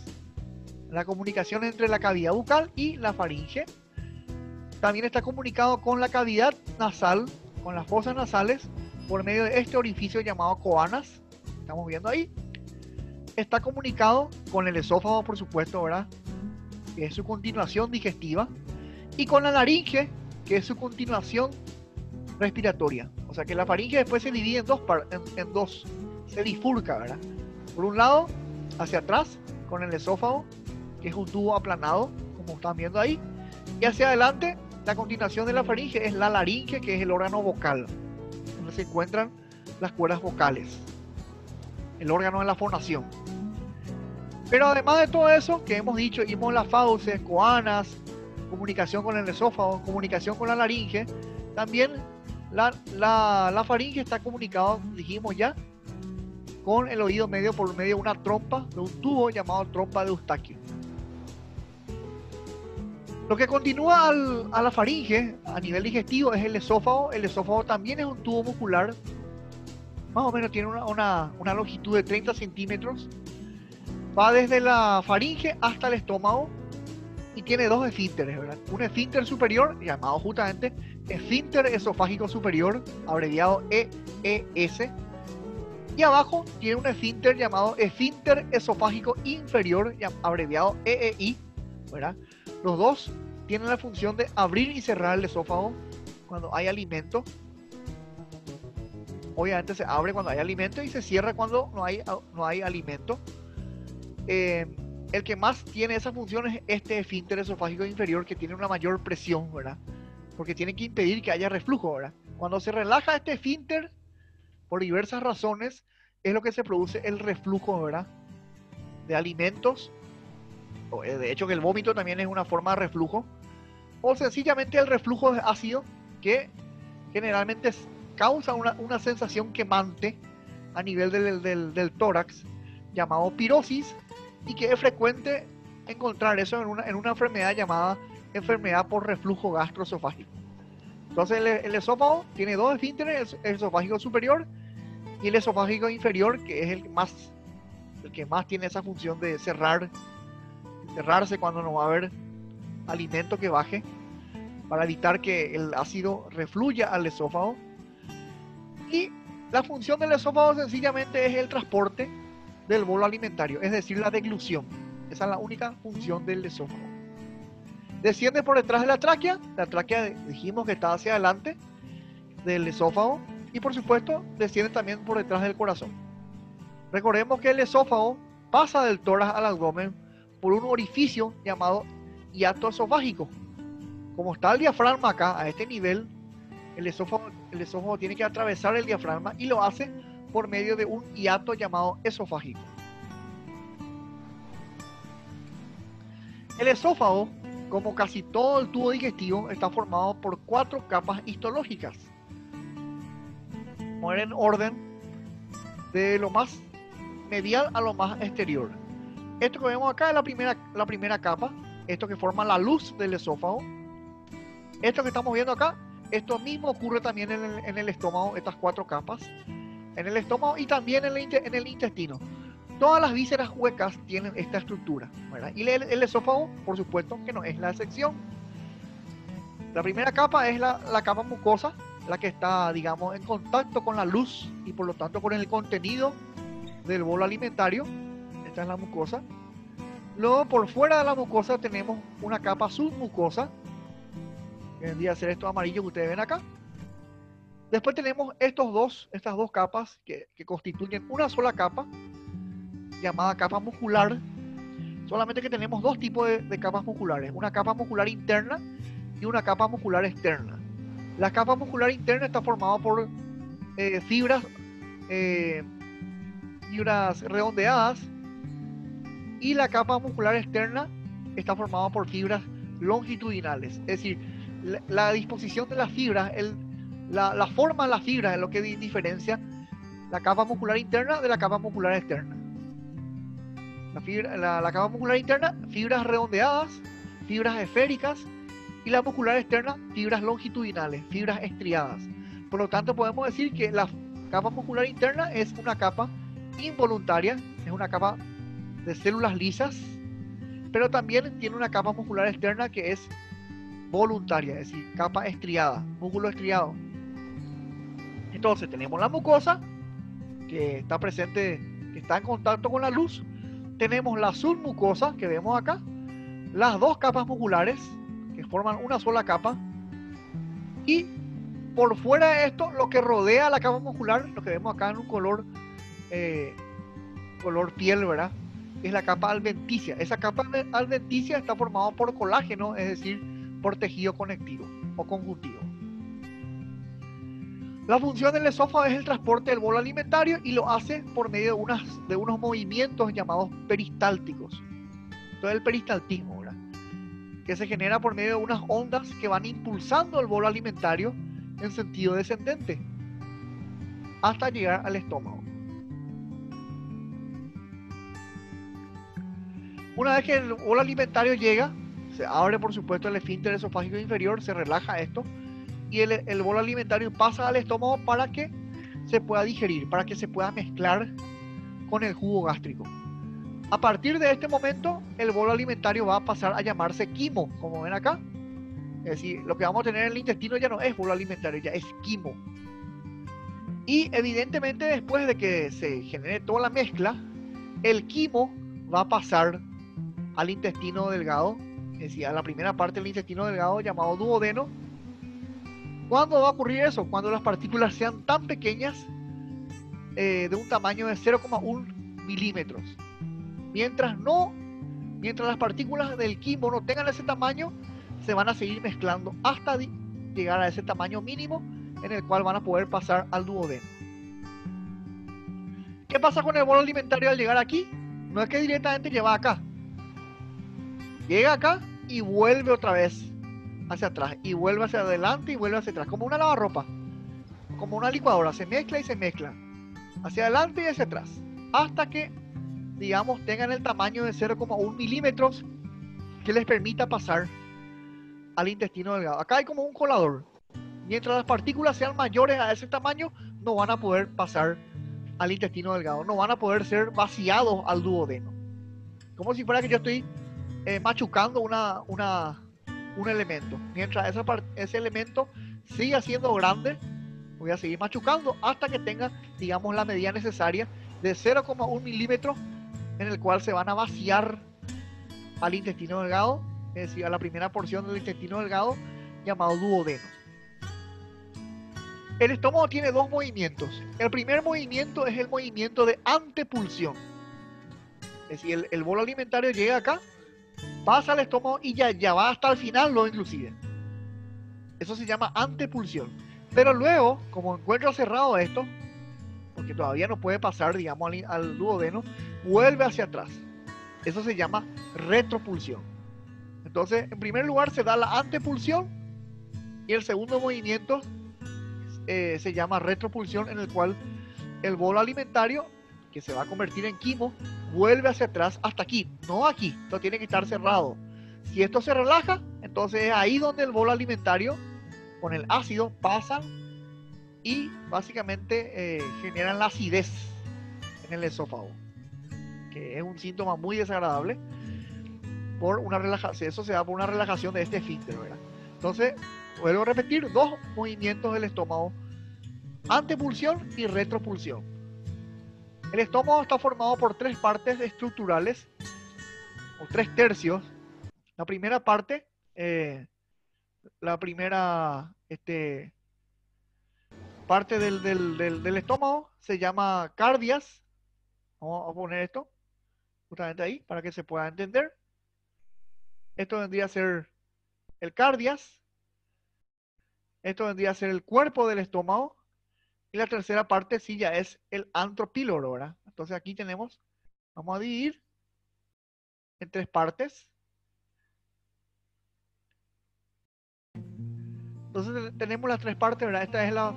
la comunicación entre la cavidad bucal y la faringe. También está comunicado con la cavidad nasal, con las fosas nasales, por medio de este orificio llamado coanas, estamos viendo ahí. Está comunicado con el esófago, por supuesto, ¿verdad? Que es su continuación digestiva, y con la laringe, que es su continuación respiratoria. O sea que la faringe después se divide en dos, se bifurca, ¿verdad? Por un lado, hacia atrás, con el esófago, que es un tubo aplanado, como están viendo ahí, y hacia adelante, la continuación de la faringe es la laringe, que es el órgano vocal, donde se encuentran las cuerdas vocales, el órgano de la fonación. Pero además de todo eso que hemos dicho, vimos las fauces, coanas, comunicación con el esófago, comunicación con la laringe, también la faringe está comunicado, dijimos ya, con el oído medio por medio de una trompa, de un tubo llamado trompa de Eustaquio. Lo que continúa a la faringe a nivel digestivo es el esófago. El esófago también es un tubo muscular, más o menos tiene una longitud de 30 centímetros. Va desde la faringe hasta el estómago y tiene dos esfínteres, ¿verdad? Un esfínter superior, llamado justamente esfínter esofágico superior, abreviado EES, y abajo tiene un esfínter llamado esfínter esofágico inferior, abreviado EEI, ¿verdad? Los dos tienen la función de abrir y cerrar el esófago cuando hay alimento. Obviamente se abre cuando hay alimento y se cierra cuando no hay alimento. El que más tiene esa función es este esfínter esofágico inferior, que tiene una mayor presión, ¿verdad? Porque tiene que impedir que haya reflujo, ¿verdad? Cuando se relaja este esfínter, por diversas razones, es lo que se produce el reflujo, ¿verdad? De alimentos. De hecho, que el vómito también es una forma de reflujo. O sencillamente el reflujo de ácido, que generalmente causa una sensación quemante a nivel del tórax, llamado pirosis, y que es frecuente encontrar eso en una enfermedad llamada enfermedad por reflujo gastroesofágico. Entonces el esófago tiene dos esfínteres, el esofágico superior y el esofágico inferior, que es el que más tiene esa función de cerrarse cuando no va a haber alimento que baje, para evitar que el ácido refluya al esófago. Y la función del esófago sencillamente es el transporte del bolo alimentario, es decir, la deglución. Esa es la única función del esófago. Desciende por detrás de la tráquea dijimos que está hacia adelante del esófago, y por supuesto desciende también por detrás del corazón. Recordemos que el esófago pasa del tórax al abdomen por un orificio llamado hiato esofágico. Como está el diafragma acá, a este nivel, el esófago tiene que atravesar el diafragma y lo hace por medio de un hiato llamado esofágico. El esófago, como casi todo el tubo digestivo, está formado por 4 capas histológicas. Vamos a ver en orden de lo más medial a lo más exterior. Esto que vemos acá es la primera capa, esto que forma la luz del esófago. Esto que estamos viendo acá, esto mismo ocurre también en el estómago, estas 4 capas. En el estómago y también en el intestino. Todas las vísceras huecas tienen esta estructura, ¿verdad? Y el esófago, por supuesto, que no es la excepción. La primera capa es la capa mucosa, la que está, digamos, en contacto con la luz y por lo tanto con el contenido del bolo alimentario. Esta es la mucosa. Luego, por fuera de la mucosa tenemos una capa submucosa, que vendría a ser esto amarillo que ustedes ven acá. Después tenemos estas dos capas que constituyen una sola capa, llamada capa muscular. Solamente que tenemos dos tipos de capas musculares, una capa muscular interna y una capa muscular externa. La capa muscular interna está formada por fibras redondeadas, y la capa muscular externa está formada por fibras longitudinales. Es decir, la disposición de las fibras, la forma de las fibras es lo que diferencia la capa muscular interna de la capa muscular externa. La capa muscular interna, fibras redondeadas, fibras esféricas, y la muscular externa, fibras longitudinales, fibras estriadas. Por lo tanto, podemos decir que la capa muscular interna es una capa involuntaria, es una capa de células lisas, pero también tiene una capa muscular externa que es voluntaria, es decir, capa estriada, músculo estriado. Entonces tenemos la mucosa, que está presente, que está en contacto con la luz. Tenemos la submucosa, que vemos acá, las dos capas musculares, que forman una sola capa, y por fuera de esto, lo que rodea la capa muscular, lo que vemos acá en un color piel, ¿verdad? Es la capa adventicia. Esa capa adventicia está formada por colágeno, es decir, por tejido conectivo o conjuntivo. La función del esófago es el transporte del bolo alimentario y lo hace por medio de unos movimientos llamados peristálticos. Entonces el peristaltismo, ¿verdad? Que se genera por medio de unas ondas que van impulsando el bolo alimentario en sentido descendente hasta llegar al estómago. Una vez que el bolo alimentario llega, se abre por supuesto el esfínter esofágico inferior, se relaja esto y el bolo alimentario pasa al estómago para que se pueda digerir, para que se pueda mezclar con el jugo gástrico. A partir de este momento, el bolo alimentario va a pasar a llamarse quimo, como ven acá. Es decir, lo que vamos a tener en el intestino ya no es bolo alimentario, ya es quimo. Y evidentemente después de que se genere toda la mezcla, el quimo va a pasar al intestino delgado, es decir, a la primera parte del intestino delgado llamado duodeno. ¿Cuándo va a ocurrir eso? Cuando las partículas sean tan pequeñas, de un tamaño de 0,1 milímetros. Mientras las partículas del quimo no tengan ese tamaño, se van a seguir mezclando hasta llegar a ese tamaño mínimo en el cual van a poder pasar al duodeno. ¿Qué pasa con el bolo alimentario al llegar aquí? No es que directamente lleva acá. Llega acá y vuelve otra vez hacia atrás, y vuelve hacia adelante y vuelve hacia atrás, como una lavarropa, como una licuadora, se mezcla y se mezcla, hacia adelante y hacia atrás, hasta que, digamos, tengan el tamaño de 0,1 milímetros que les permita pasar al intestino delgado. Acá hay como un colador. Mientras las partículas sean mayores a ese tamaño, no van a poder pasar al intestino delgado, no van a poder ser vaciados al duodeno. Como si fuera que yo estoy machucando un elemento. Mientras ese elemento siga siendo grande, voy a seguir machucando hasta que tenga, digamos, la medida necesaria de 0,1 milímetros en el cual se van a vaciar al intestino delgado, es decir, a la primera porción del intestino delgado llamado duodeno. El estómago tiene dos movimientos. El primer movimiento es el movimiento de antepulsión. Es decir, el bolo alimentario llega acá, pasa al estómago y ya va hasta el final, lo inclusive. Eso se llama antepulsión. Pero luego, como encuentra cerrado esto, porque todavía no puede pasar, digamos, al duodeno, vuelve hacia atrás. Eso se llama retropulsión. Entonces, en primer lugar se da la antepulsión y el segundo movimiento se llama retropulsión, en el cual el bolo alimentario, que se va a convertir en quimo, vuelve hacia atrás hasta aquí, no aquí, esto tiene que estar cerrado. Si esto se relaja, entonces es ahí donde el bolo alimentario con el ácido pasan y básicamente generan la acidez en el esófago, que es un síntoma muy desagradable por una relajación. Eso se da por una relajación de este esfínter, ¿verdad? Entonces, vuelvo a repetir, dos movimientos del estómago: antepulsión y retropulsión. El estómago está formado por tres partes estructurales, o tres tercios. La primera parte, parte del estómago se llama cardias. Vamos a poner esto justamente ahí para que se pueda entender. Esto vendría a ser el cardias. Esto vendría a ser el cuerpo del estómago. Y la tercera parte sí ya es el antropíloro, ¿verdad? Entonces aquí tenemos, vamos a dividir en tres partes. Entonces tenemos las tres partes, ¿verdad? Esta es la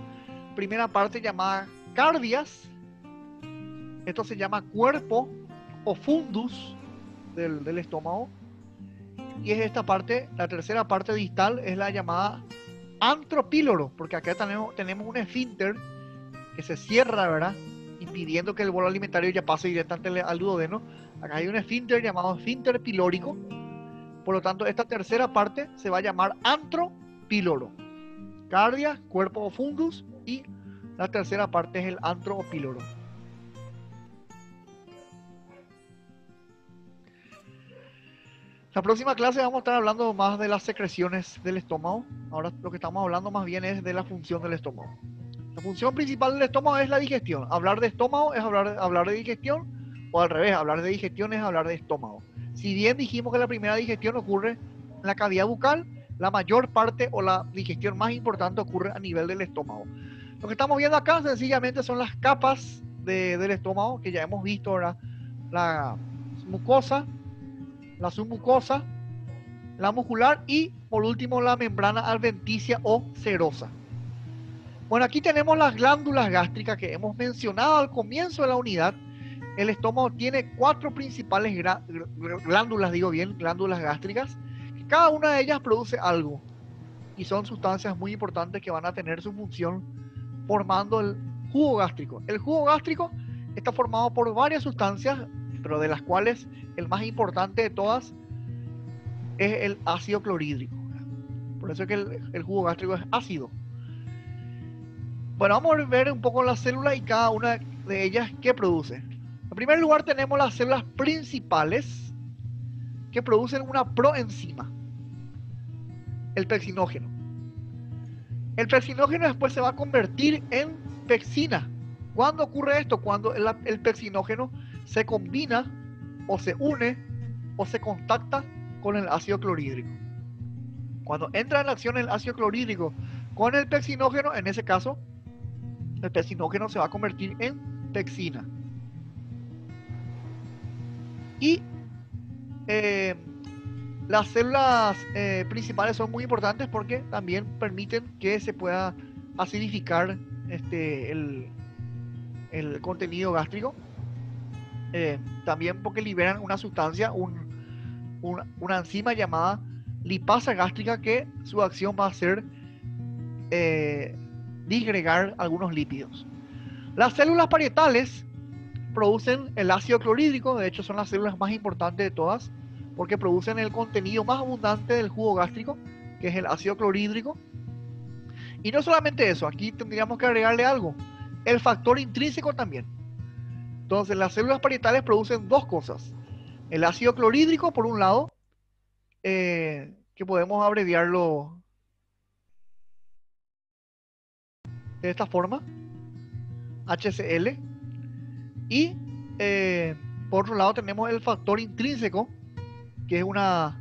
primera parte llamada cardias. Esto se llama cuerpo o fundus del estómago. Y es esta parte, la tercera parte distal, es la llamada antropíloro, porque acá tenemos un esfínter que se cierra, ¿verdad? Impidiendo que el bolo alimentario ya pase directamente al duodeno. Acá hay un esfínter llamado esfínter pilórico. Por lo tanto, esta tercera parte se va a llamar antropíloro. Cardia, cuerpo o fundus, y la tercera parte es el antro o píloro. La próxima clase vamos a estar hablando más de las secreciones del estómago. Ahora lo que estamos hablando más bien es de la función del estómago. La función principal del estómago es la digestión. Hablar de estómago es hablar de digestión, o al revés, hablar de digestión es hablar de estómago. Si bien dijimos que la primera digestión ocurre en la cavidad bucal, la mayor parte o la digestión más importante ocurre a nivel del estómago. Lo que estamos viendo acá sencillamente son las capas del estómago que ya hemos visto ahora. La mucosa, la submucosa, la muscular y por último la membrana adventicia o serosa. Bueno, aquí tenemos las glándulas gástricas que hemos mencionado al comienzo de la unidad. El estómago tiene 4 principales glándulas, glándulas gástricas. Cada una de ellas produce algo y son sustancias muy importantes que van a tener su función formando el jugo gástrico. El jugo gástrico está formado por varias sustancias, pero de las cuales el más importante de todas es el ácido clorhídrico. Por eso es que el jugo gástrico es ácido. Bueno, vamos a ver un poco las células y cada una de ellas qué produce. En primer lugar tenemos las células principales que producen una proenzima, el pexinógeno. El pexinógeno después se va a convertir en pexina. ¿Cuándo ocurre esto? Cuando el pexinógeno se combina o se une o se contacta con el ácido clorhídrico. Cuando entra en acción el ácido clorhídrico con el pexinógeno, en ese caso, el pexinógeno se va a convertir en pexina. Y las células principales son muy importantes porque también permiten que se pueda acidificar el contenido gástrico. También porque liberan una sustancia, una enzima llamada lipasa gástrica, que su acción va a ser disgregar algunos lípidos. Las células parietales producen el ácido clorhídrico. De hecho son las células más importantes de todas porque producen el contenido más abundante del jugo gástrico, que es el ácido clorhídrico. Y no solamente eso, aquí tendríamos que agregarle algo, el factor intrínseco también. Entonces las células parietales producen dos cosas: el ácido clorhídrico por un lado, que podemos abreviarlo de esta forma, HCl, y por otro lado tenemos el factor intrínseco, que es una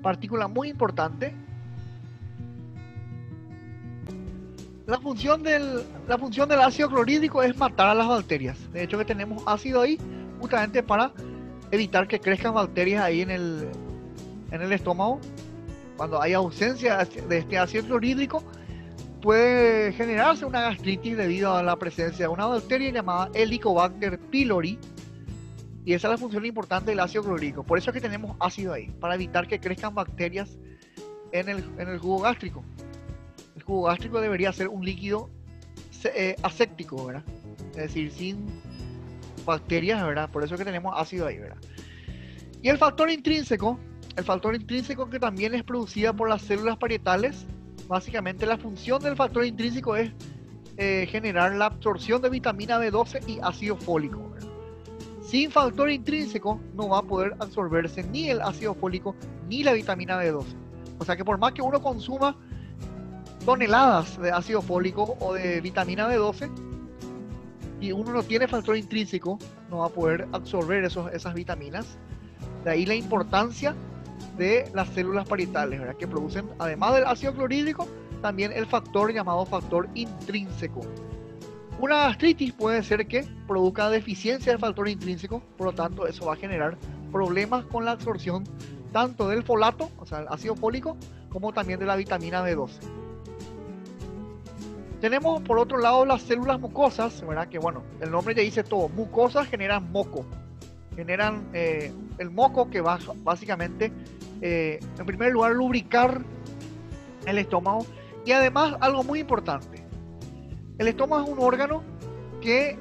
partícula muy importante. La función del ácido clorhídrico es matar a las bacterias. De hecho que tenemos ácido ahí justamente para evitar que crezcan bacterias ahí en el estómago. Cuando hay ausencia de este ácido clorhídrico, puede generarse una gastritis debido a la presencia de una bacteria llamada Helicobacter pylori, y esa es la función importante del ácido clorhídrico. Por eso es que tenemos ácido ahí, para evitar que crezcan bacterias en el jugo gástrico. El jugo gástrico debería ser un líquido aséptico, ¿verdad? Es decir, sin bacterias, ¿verdad? Por eso es que tenemos ácido ahí, ¿verdad? Y el factor intrínseco que también es producida por las células parietales. Básicamente la función del factor intrínseco es generar la absorción de vitamina B12 y ácido fólico, ¿verdad? Sin factor intrínseco no va a poder absorberse ni el ácido fólico ni la vitamina B12. O sea que por más que uno consuma toneladas de ácido fólico o de vitamina B12 y uno no tiene factor intrínseco, no va a poder absorber esas vitaminas. De ahí la importancia de las células parietales, ¿verdad? Que producen, además del ácido clorhídrico, también el factor llamado factor intrínseco. Una gastritis puede ser que produzca deficiencia del factor intrínseco, por lo tanto eso va a generar problemas con la absorción tanto del folato, o sea el ácido fólico, como también de la vitamina B12. Tenemos por otro lado las células mucosas, ¿verdad? Que bueno, el nombre ya dice todo. Mucosas generan moco, generan el moco que va básicamente en primer lugar lubricar el estómago. Y además algo muy importante, el estómago es un órgano que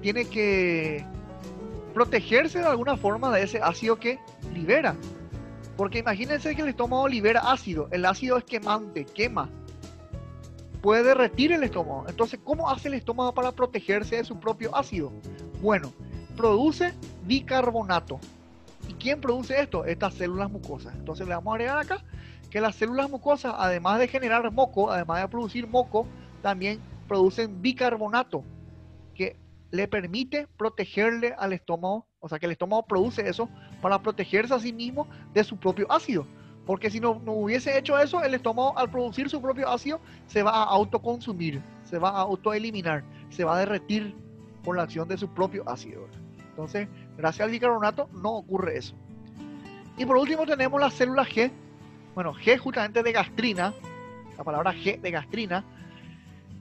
tiene que protegerse de alguna forma de ese ácido que libera, porque imagínense que el estómago libera ácido, el ácido es quemante, quema, puede derretir el estómago. Entonces, ¿cómo hace el estómago para protegerse de su propio ácido? Bueno, produce bicarbonato. ¿Y quién produce esto? Estas células mucosas. Entonces le vamos a agregar acá que las células mucosas, además de generar moco, además de producir moco, también producen bicarbonato, que le permite protegerle al estómago. O sea que el estómago produce eso para protegerse a sí mismo de su propio ácido. Porque si no hubiese hecho eso, el estómago al producir su propio ácido se va a autoconsumir, se va a autoeliminar, se va a derretir por la acción de su propio ácido. Entonces, gracias al bicarbonato no ocurre eso. Y por último tenemos la célula G. Bueno, G justamente de gastrina, la palabra G de gastrina.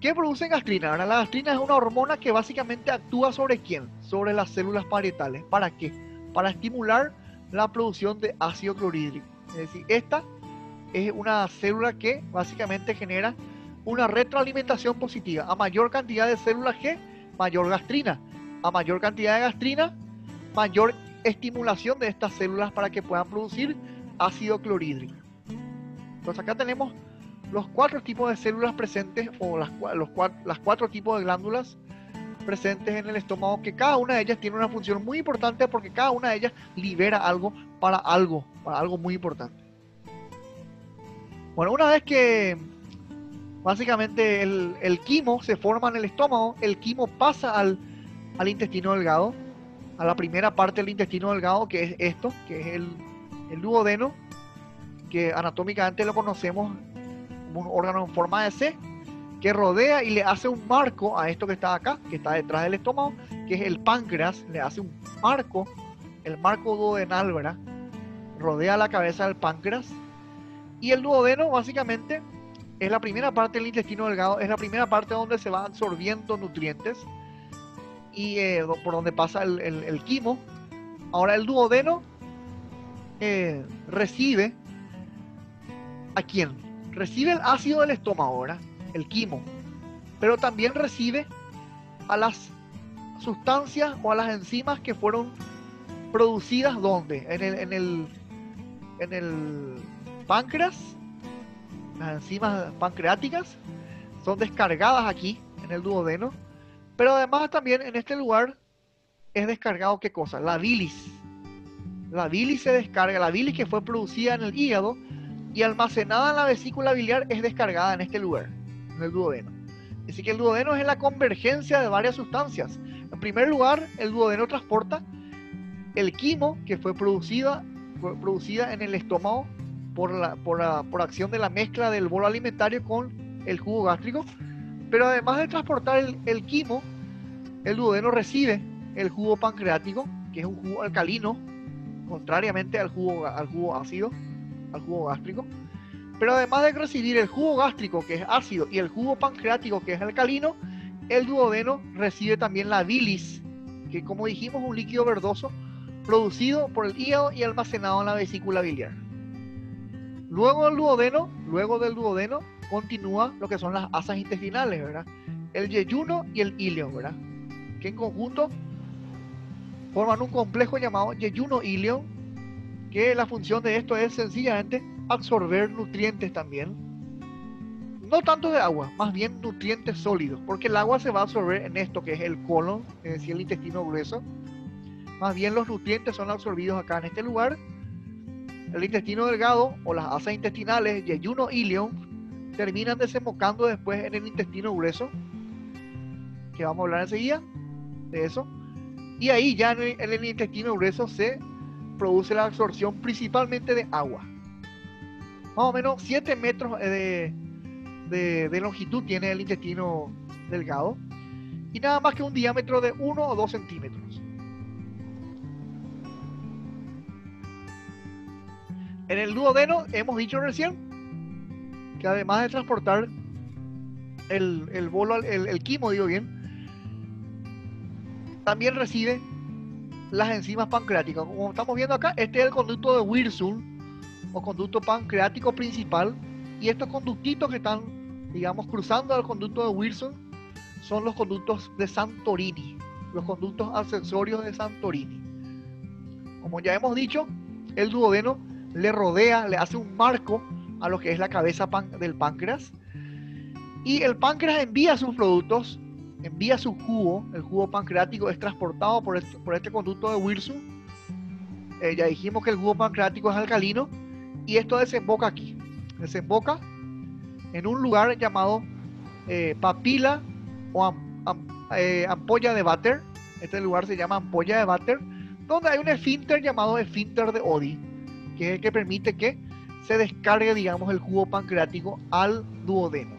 ¿Qué produce gastrina? Ahora, la gastrina es una hormona que básicamente actúa ¿sobre quién? Sobre las células parietales. ¿Para qué? Para estimular la producción de ácido clorhídrico. Es decir, esta es una célula que básicamente genera una retroalimentación positiva. A mayor cantidad de células G, mayor gastrina. A mayor cantidad de gastrina, mayor estimulación de estas células para que puedan producir ácido clorhídrico. Entonces acá tenemos los 4 tipos de células presentes, o las 4 tipos de glándulas presentes en el estómago, que cada una de ellas tiene una función muy importante porque cada una de ellas libera algo para algo muy importante. Bueno, una vez que básicamente el quimo se forma en el estómago, el quimo pasa al intestino delgado, a la primera parte del intestino delgado, que es esto, que es el duodeno, que anatómicamente lo conocemos como un órgano en forma de C, que rodea y le hace un marco a esto que está acá, que está detrás del estómago, que es el páncreas, le hace un marco, el marco duodenal, ¿verdad? Rodea la cabeza del páncreas. Y el duodeno básicamente es la primera parte del intestino delgado, es la primera parte donde se va absorbiendo nutrientes y por donde pasa el quimo. Ahora el duodeno recibe ¿a quién? Recibe el ácido del estómago, ¿verdad? El quimo, pero también recibe a las sustancias o a las enzimas que fueron producidas ¿dónde? En el páncreas. Las enzimas pancreáticas son descargadas aquí en el duodeno, pero además también en este lugar es descargado ¿qué cosa? La bilis. La bilis se descarga, la bilis que fue producida en el hígado y almacenada en la vesícula biliar es descargada en este lugar, en el duodeno. Así que el duodeno es la convergencia de varias sustancias. En primer lugar, el duodeno transporta el quimo que fue producida en el estómago por acción de la mezcla del bolo alimentario con el jugo gástrico. Pero además de transportar el quimo, el duodeno recibe el jugo pancreático, que es un jugo alcalino, contrariamente al jugo ácido, al jugo gástrico. Pero además de recibir el jugo gástrico, que es ácido, y el jugo pancreático, que es alcalino, el duodeno recibe también la bilis, que como dijimos es un líquido verdoso producido por el hígado y almacenado en la vesícula biliar. Luego del duodeno continúa lo que son las asas intestinales, ¿verdad? El yeyuno y el ilio, ¿verdad? Que en conjunto forman un complejo llamado yeyuno-ilio, que la función de esto es sencillamente absorber nutrientes también, no tanto de agua, más bien nutrientes sólidos, porque el agua se va a absorber en esto que es el colon, es decir, el intestino grueso. Más bien los nutrientes son absorbidos acá en este lugar. El intestino delgado o las asas intestinales, yeyuno ilio, terminan desembocando después en el intestino grueso, que vamos a hablar enseguida de eso. Y ahí ya en el intestino grueso se produce la absorción principalmente de agua. Más o menos 7 metros de longitud tiene el intestino delgado y nada más que un diámetro de 1 o 2 centímetros. En el duodeno hemos dicho recién que además de transportar el quimo, digo bien, también recibe las enzimas pancreáticas. Como estamos viendo acá, este es el conducto de Wirsung o conducto pancreático principal, y estos conductitos que están, digamos, cruzando el conducto de Wirsung son los conductos de Santorini, los conductos accesorios de Santorini. Como ya hemos dicho, el duodeno le rodea, le hace un marco a lo que es la cabeza del páncreas, y el páncreas envía sus productos, envía su jugo. El jugo pancreático es transportado por este conducto de Wirsung. Ya dijimos que el jugo pancreático es alcalino y esto desemboca aquí, desemboca en un lugar llamado papila o ampolla de Vater. Este lugar se llama ampolla de Vater, donde hay un esfínter llamado esfínter de Oddi, que es el que permite que se descargue, digamos, el jugo pancreático al duodeno.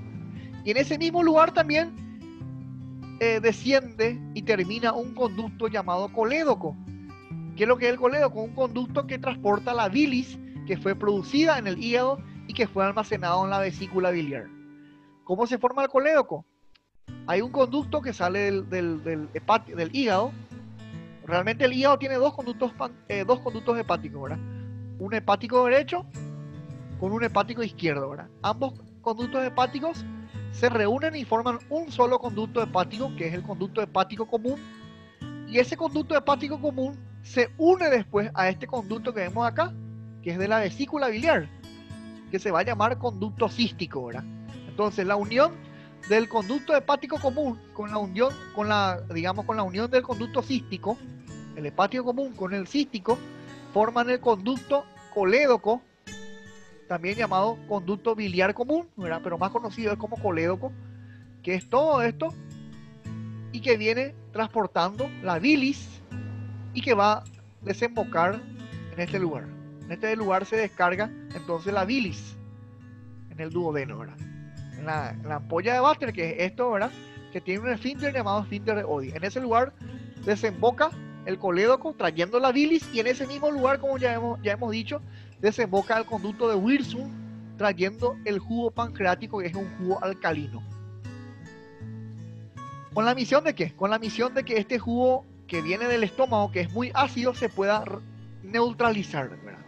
Y en ese mismo lugar también desciende y termina un conducto llamado colédoco. ¿Qué es lo que es el colédoco? Un conducto que transporta la bilis que fue producida en el hígado y que fue almacenado en la vesícula biliar. ¿Cómo se forma el colédoco? Hay un conducto que sale del hígado. Realmente el hígado tiene dos conductos hepáticos, ¿verdad? Un hepático derecho con un hepático izquierdo, ¿verdad? Ambos conductos hepáticos se reúnen y forman un solo conducto hepático, que es el conducto hepático común. Y ese conducto hepático común se une después a este conducto que vemos acá, que es de la vesícula biliar, que se va a llamar conducto cístico, ¿verdad? Entonces, la unión del conducto hepático común con la unión del conducto cístico, el hepático común con el cístico, forman el conducto colédoco, también llamado conducto biliar común, ¿verdad? Pero más conocido es como colédoco, que es todo esto y que viene transportando la bilis y que va a desembocar en este lugar. En este lugar se descarga entonces la bilis en el duodeno, ¿verdad? En la ampolla de Butler, que es esto, ¿verdad? Que tiene un esfínter llamado esfínter de Oddi. En ese lugar desemboca el colédoco trayendo la bilis, y en ese mismo lugar, como ya hemos dicho, desemboca el conducto de Wirsung trayendo el jugo pancreático, que es un jugo alcalino. ¿Con la misión de qué? Con la misión de que este jugo que viene del estómago, que es muy ácido, se pueda neutralizar, ¿verdad?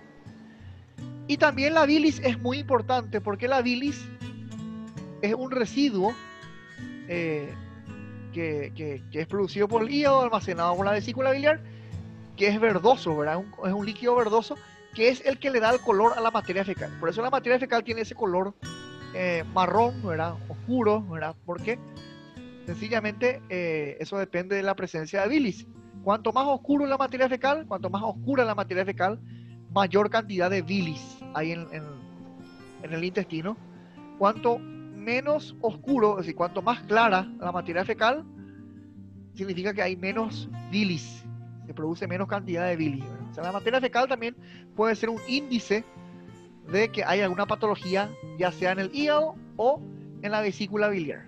Y también la bilis es muy importante porque la bilis es un residuo que es producido por el hígado, almacenado por la vesícula biliar, que es verdoso, ¿verdad? Es un líquido verdoso que es el que le da el color a la materia fecal. Por eso la materia fecal tiene ese color marrón, ¿verdad? Oscuro, ¿verdad? Porque sencillamente eso depende de la presencia de bilis. Cuanto más oscuro es la materia fecal, cuanto más oscura la materia fecal, mayor cantidad de bilis hay en el intestino. Cuanto menos oscuro, es decir, cuanto más clara la materia fecal, significa que hay menos bilis, se produce menos cantidad de bilis, ¿verdad? O sea, la materia fecal también puede ser un índice de que hay alguna patología, ya sea en el hígado o en la vesícula biliar.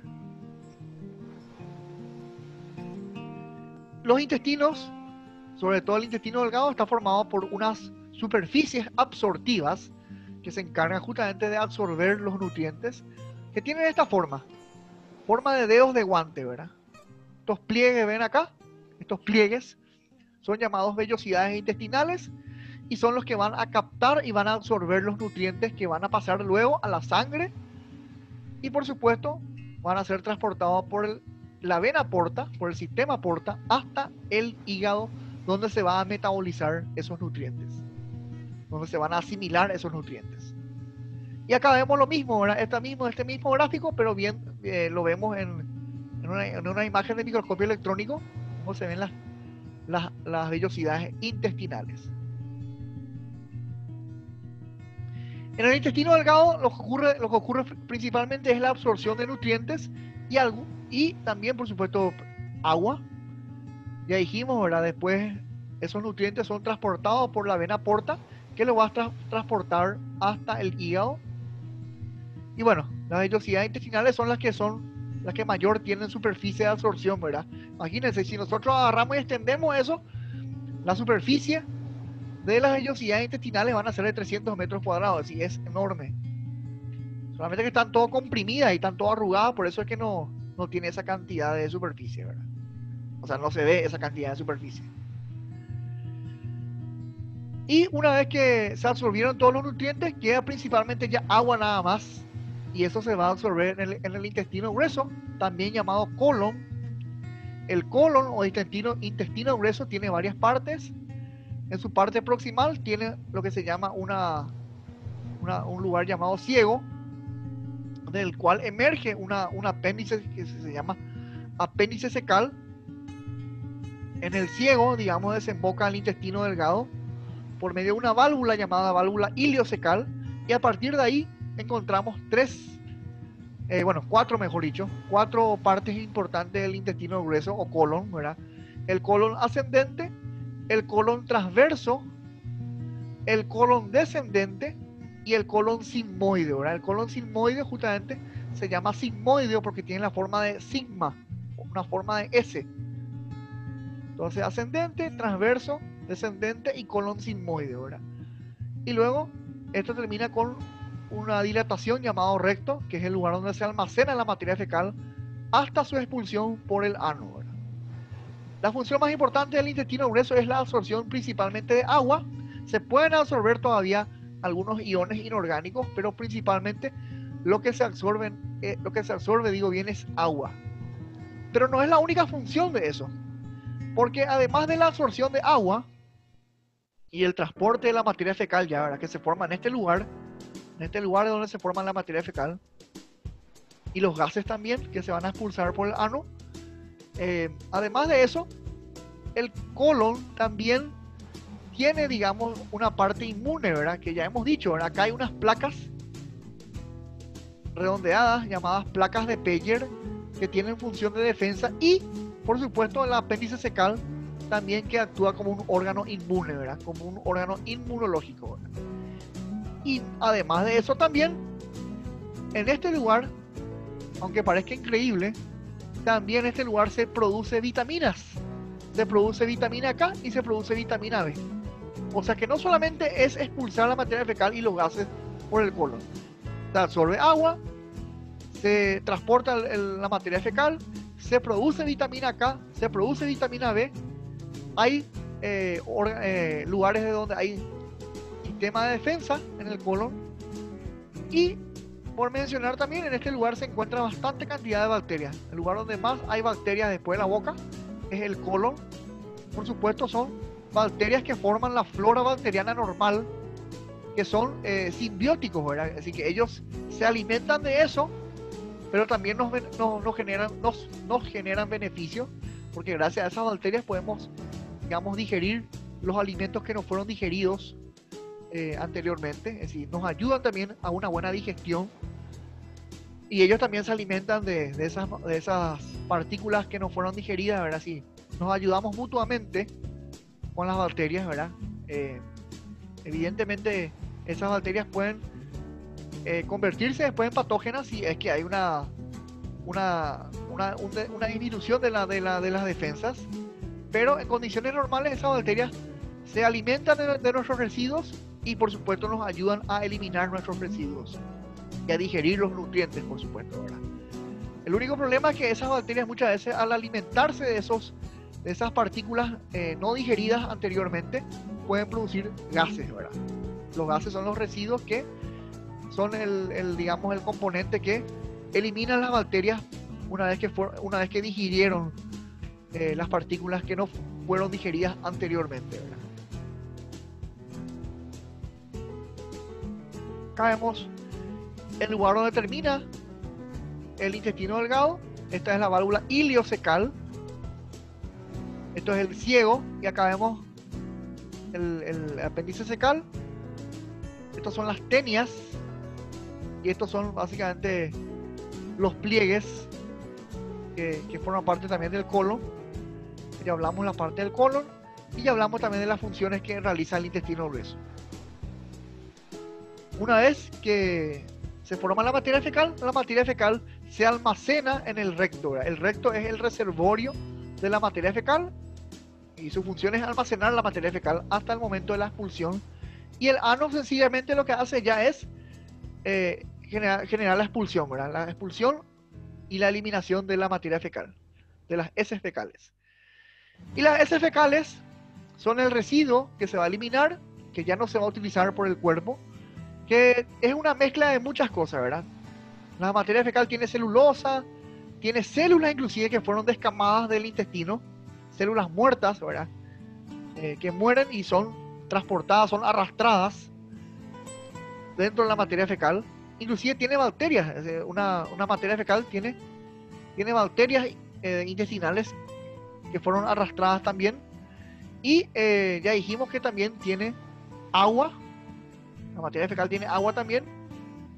Los intestinos, sobre todo el intestino delgado, está formado por unas superficies absortivas que se encargan justamente de absorber los nutrientes, que tienen esta forma de dedos de guante, ¿verdad? Estos pliegues, ven acá, estos pliegues son llamados vellosidades intestinales y son los que van a captar y van a absorber los nutrientes que van a pasar luego a la sangre y por supuesto van a ser transportados por la vena porta, por el sistema porta, hasta el hígado, donde se van a metabolizar esos nutrientes, donde se van a asimilar esos nutrientes. Y acá vemos lo mismo, ¿verdad? Este mismo gráfico, pero bien lo vemos en una imagen de microscopio electrónico, cómo se ven las vellosidades intestinales. En el intestino delgado lo que ocurre principalmente es la absorción de nutrientes y también, por supuesto, agua. Ya dijimos, ¿verdad? Después esos nutrientes son transportados por la vena porta, que lo va a transportar hasta el hígado. Y bueno, las vellosidades intestinales son las que mayor tienen superficie de absorción, ¿verdad? Imagínense, si nosotros agarramos y extendemos eso, la superficie de las vellosidades intestinales van a ser de 300 metros cuadrados, así es enorme. Solamente que están todas comprimidas y están todas arrugadas, por eso es que no tiene esa cantidad de superficie, ¿verdad? O sea, no se ve esa cantidad de superficie. Y una vez que se absorbieron todos los nutrientes, queda principalmente ya agua nada más. Y eso se va a absorber en el intestino grueso, también llamado colon. El colon o intestino grueso tiene varias partes. En su parte proximal tiene lo que se llama un lugar llamado ciego, del cual emerge un apéndice que se llama apéndice cecal. En el ciego, digamos, desemboca el intestino delgado por medio de una válvula llamada válvula iliocecal, y a partir de ahí encontramos cuatro partes importantes del intestino grueso o colon, ¿verdad? El colon ascendente, el colon transverso, el colon descendente y el colon sigmoideo, ¿verdad? El colon sigmoideo justamente se llama sigmoideo porque tiene la forma de sigma, una forma de S. Entonces ascendente, transverso, descendente y colon sigmoideo, ¿verdad? Y luego esto termina con una dilatación llamado recto, que es el lugar donde se almacena la materia fecal hasta su expulsión por el ano, ¿verdad? La función más importante del intestino grueso es la absorción principalmente de agua. Se pueden absorber todavía algunos iones inorgánicos, pero principalmente lo que se absorbe, bien, es agua. Pero no es la única función de eso, porque además de la absorción de agua y el transporte de la materia fecal, ya, ¿verdad?, que se forma en este lugar donde se forma la materia fecal, y los gases también que se van a expulsar por el ano. Además de eso, el colon también tiene, digamos, una parte inmune, ¿verdad? Que ya hemos dicho, ¿verdad? Acá hay unas placas redondeadas llamadas placas de Peyer que tienen función de defensa, y por supuesto el apéndice secal también, que actúa como un órgano inmune, ¿verdad? Como un órgano inmunológico, ¿verdad? Y además de eso también, en este lugar, aunque parezca increíble, también en este lugar se produce vitaminas. Se produce vitamina K y se produce vitamina B. O sea que no solamente es expulsar la materia fecal y los gases por el colon. Se absorbe agua, se transporta la materia fecal, se produce vitamina K, se produce vitamina B. Hay lugares de donde hay sistema de defensa en el colon. Y por mencionar también, en este lugar se encuentra bastante cantidad de bacterias. El lugar donde más hay bacterias después de la boca es el colon. Por supuesto, son bacterias que forman la flora bacteriana normal, que son simbióticos, ¿verdad? Así que ellos se alimentan de eso, pero también nos generan beneficios, porque gracias a esas bacterias podemos, digamos, digerir los alimentos que nos fueron digeridos anteriormente. Es decir, nos ayudan también a una buena digestión, y ellos también se alimentan de esas partículas que nos fueron digeridas, ¿verdad? Así nos ayudamos mutuamente con las bacterias, ¿verdad? Evidentemente esas bacterias pueden convertirse después en patógenas si es que hay una disminución de las defensas, pero en condiciones normales esas bacterias se alimentan de nuestros residuos y por supuesto nos ayudan a eliminar nuestros residuos y a digerir los nutrientes, por supuesto, ¿verdad? El único problema es que esas bacterias muchas veces, al alimentarse de esas partículas no digeridas anteriormente, pueden producir gases, ¿verdad? Los gases son los residuos que son digamos, el componente que eliminan las bacterias una vez que digirieron las partículas que no fueron digeridas anteriormente, ¿verdad? Acá vemos el lugar donde termina el intestino delgado. Esta es la válvula iliocecal. Esto es el ciego, y acá vemos el apéndice secal. Estas son las tenias, y estos son básicamente los pliegues que forman parte también del colon. Ya hablamos de la parte del colon, y ya hablamos también de las funciones que realiza el intestino grueso. Una vez que se forma la materia fecal se almacena en el recto, ¿verdad? El recto es el reservorio de la materia fecal, y su función es almacenar la materia fecal hasta el momento de la expulsión. Y el ano sencillamente lo que hace ya es generar la expulsión, ¿verdad? La expulsión y la eliminación de la materia fecal, de las heces fecales. Y las heces fecales son el residuo que se va a eliminar, que ya no se va a utilizar por el cuerpo, que es una mezcla de muchas cosas, ¿verdad? La materia fecal tiene celulosa, tiene células inclusive que fueron descamadas del intestino, células muertas, ¿verdad? Que mueren y son transportadas, son arrastradas dentro de la materia fecal. Inclusive tiene bacterias, una materia fecal tiene bacterias intestinales que fueron arrastradas también. Y ya dijimos que también tiene agua. La materia fecal tiene agua también,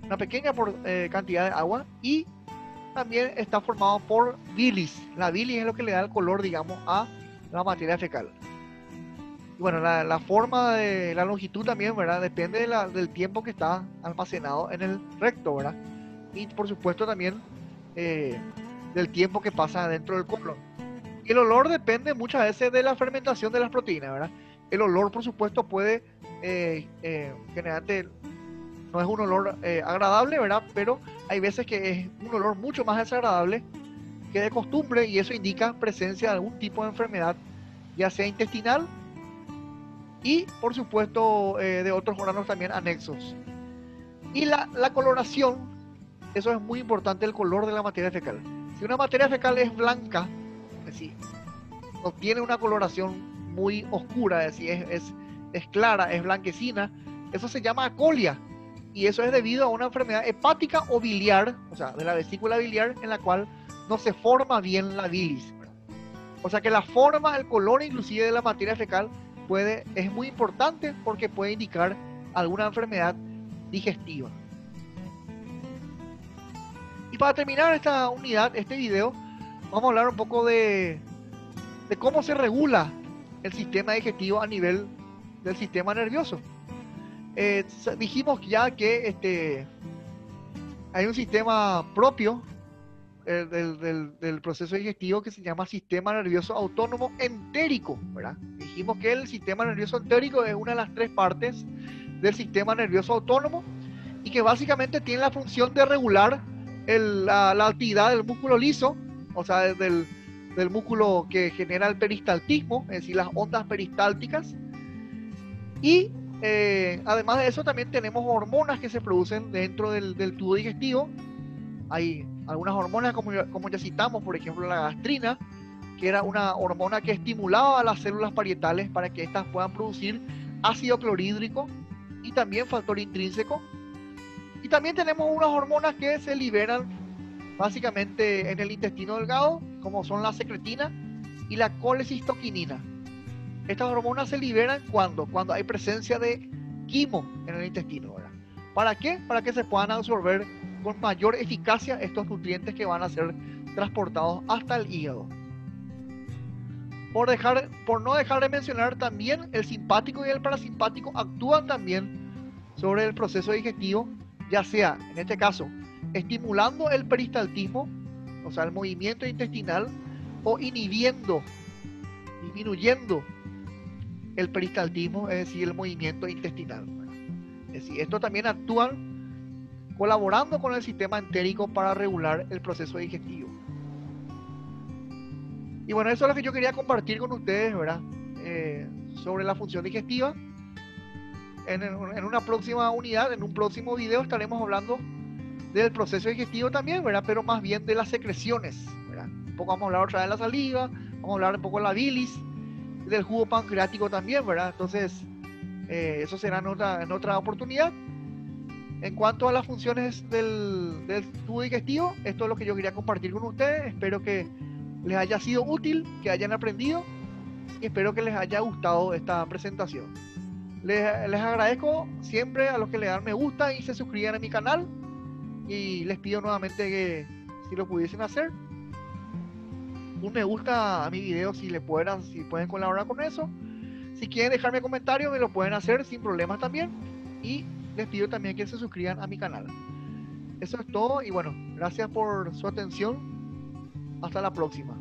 una pequeña cantidad de agua, y también está formado por bilis. La bilis es lo que le da el color, digamos, a la materia fecal. Y bueno, la forma de la longitud también, ¿verdad? Depende del tiempo que está almacenado en el recto, ¿verdad? Y por supuesto también eh, del tiempo que pasa dentro del colon. Y el olor depende muchas veces de la fermentación de las proteínas, ¿verdad? El olor, por supuesto, puede generarte, no es un olor agradable, ¿verdad? Pero hay veces que es un olor mucho más desagradable que de costumbre y eso indica presencia de algún tipo de enfermedad, ya sea intestinal y, por supuesto, de otros órganos también anexos. Y la coloración, eso es muy importante, el color de la materia fecal. Si una materia fecal es blanca, es decir, no tiene una coloración muy oscura, es decir, es clara, es blanquecina, eso se llama acolia. Y eso es debido a una enfermedad hepática o biliar, o sea, de la vesícula biliar, en la cual no se forma bien la bilis. O sea que la forma, el color inclusive de la materia fecal es muy importante porque puede indicar alguna enfermedad digestiva. Y para terminar esta unidad, este video, vamos a hablar un poco de cómo se regula el sistema digestivo a nivel del sistema nervioso. Dijimos ya que hay un sistema propio del proceso digestivo que se llama sistema nervioso autónomo entérico, ¿verdad? Dijimos que el sistema nervioso entérico es una de las tres partes del sistema nervioso autónomo y que básicamente tiene la función de regular la actividad del músculo liso, o sea, del músculo que genera el peristaltismo, es decir, las ondas peristálticas. Y además de eso también tenemos hormonas que se producen dentro del tubo digestivo. Hay algunas hormonas como ya citamos, por ejemplo la gastrina, que era una hormona que estimulaba a las células parietales para que éstas puedan producir ácido clorhídrico y también factor intrínseco. Y también tenemos unas hormonas que se liberan básicamente en el intestino delgado, como son la secretina y la colecistoquinina. Estas hormonas se liberan cuando hay presencia de quimo en el intestino, ¿verdad? ¿Para qué? Para que se puedan absorber con mayor eficacia estos nutrientes que van a ser transportados hasta el hígado. Por no dejar de mencionar también el simpático y el parasimpático actúan también sobre el proceso digestivo, ya sea, en este caso, estimulando el peristaltismo, o sea, el movimiento intestinal, o inhibiendo, disminuyendo el peristaltismo, es decir, el movimiento intestinal. Es decir, estos también actúan colaborando con el sistema entérico para regular el proceso digestivo. Y bueno, eso es lo que yo quería compartir con ustedes, ¿verdad? Sobre la función digestiva. En una próxima unidad, en un próximo video, estaremos hablando del proceso digestivo también, ¿verdad? Pero más bien de las secreciones, ¿verdad? Un poco vamos a hablar otra vez de la saliva, vamos a hablar un poco de la bilis, del jugo pancreático también, ¿verdad? Entonces, eso será en otra oportunidad. En cuanto a las funciones del tubo digestivo, esto es lo que yo quería compartir con ustedes. Espero que les haya sido útil, que hayan aprendido y espero que les haya gustado esta presentación. Les agradezco siempre a los que le dan me gusta y se suscriban a mi canal y les pido nuevamente que si lo pudiesen hacer, un me gusta a mi video si pueden colaborar con eso. Si quieren dejarme comentarios me lo pueden hacer sin problemas también y les pido también que se suscriban a mi canal. Eso es todo y bueno, gracias por su atención. Hasta la próxima.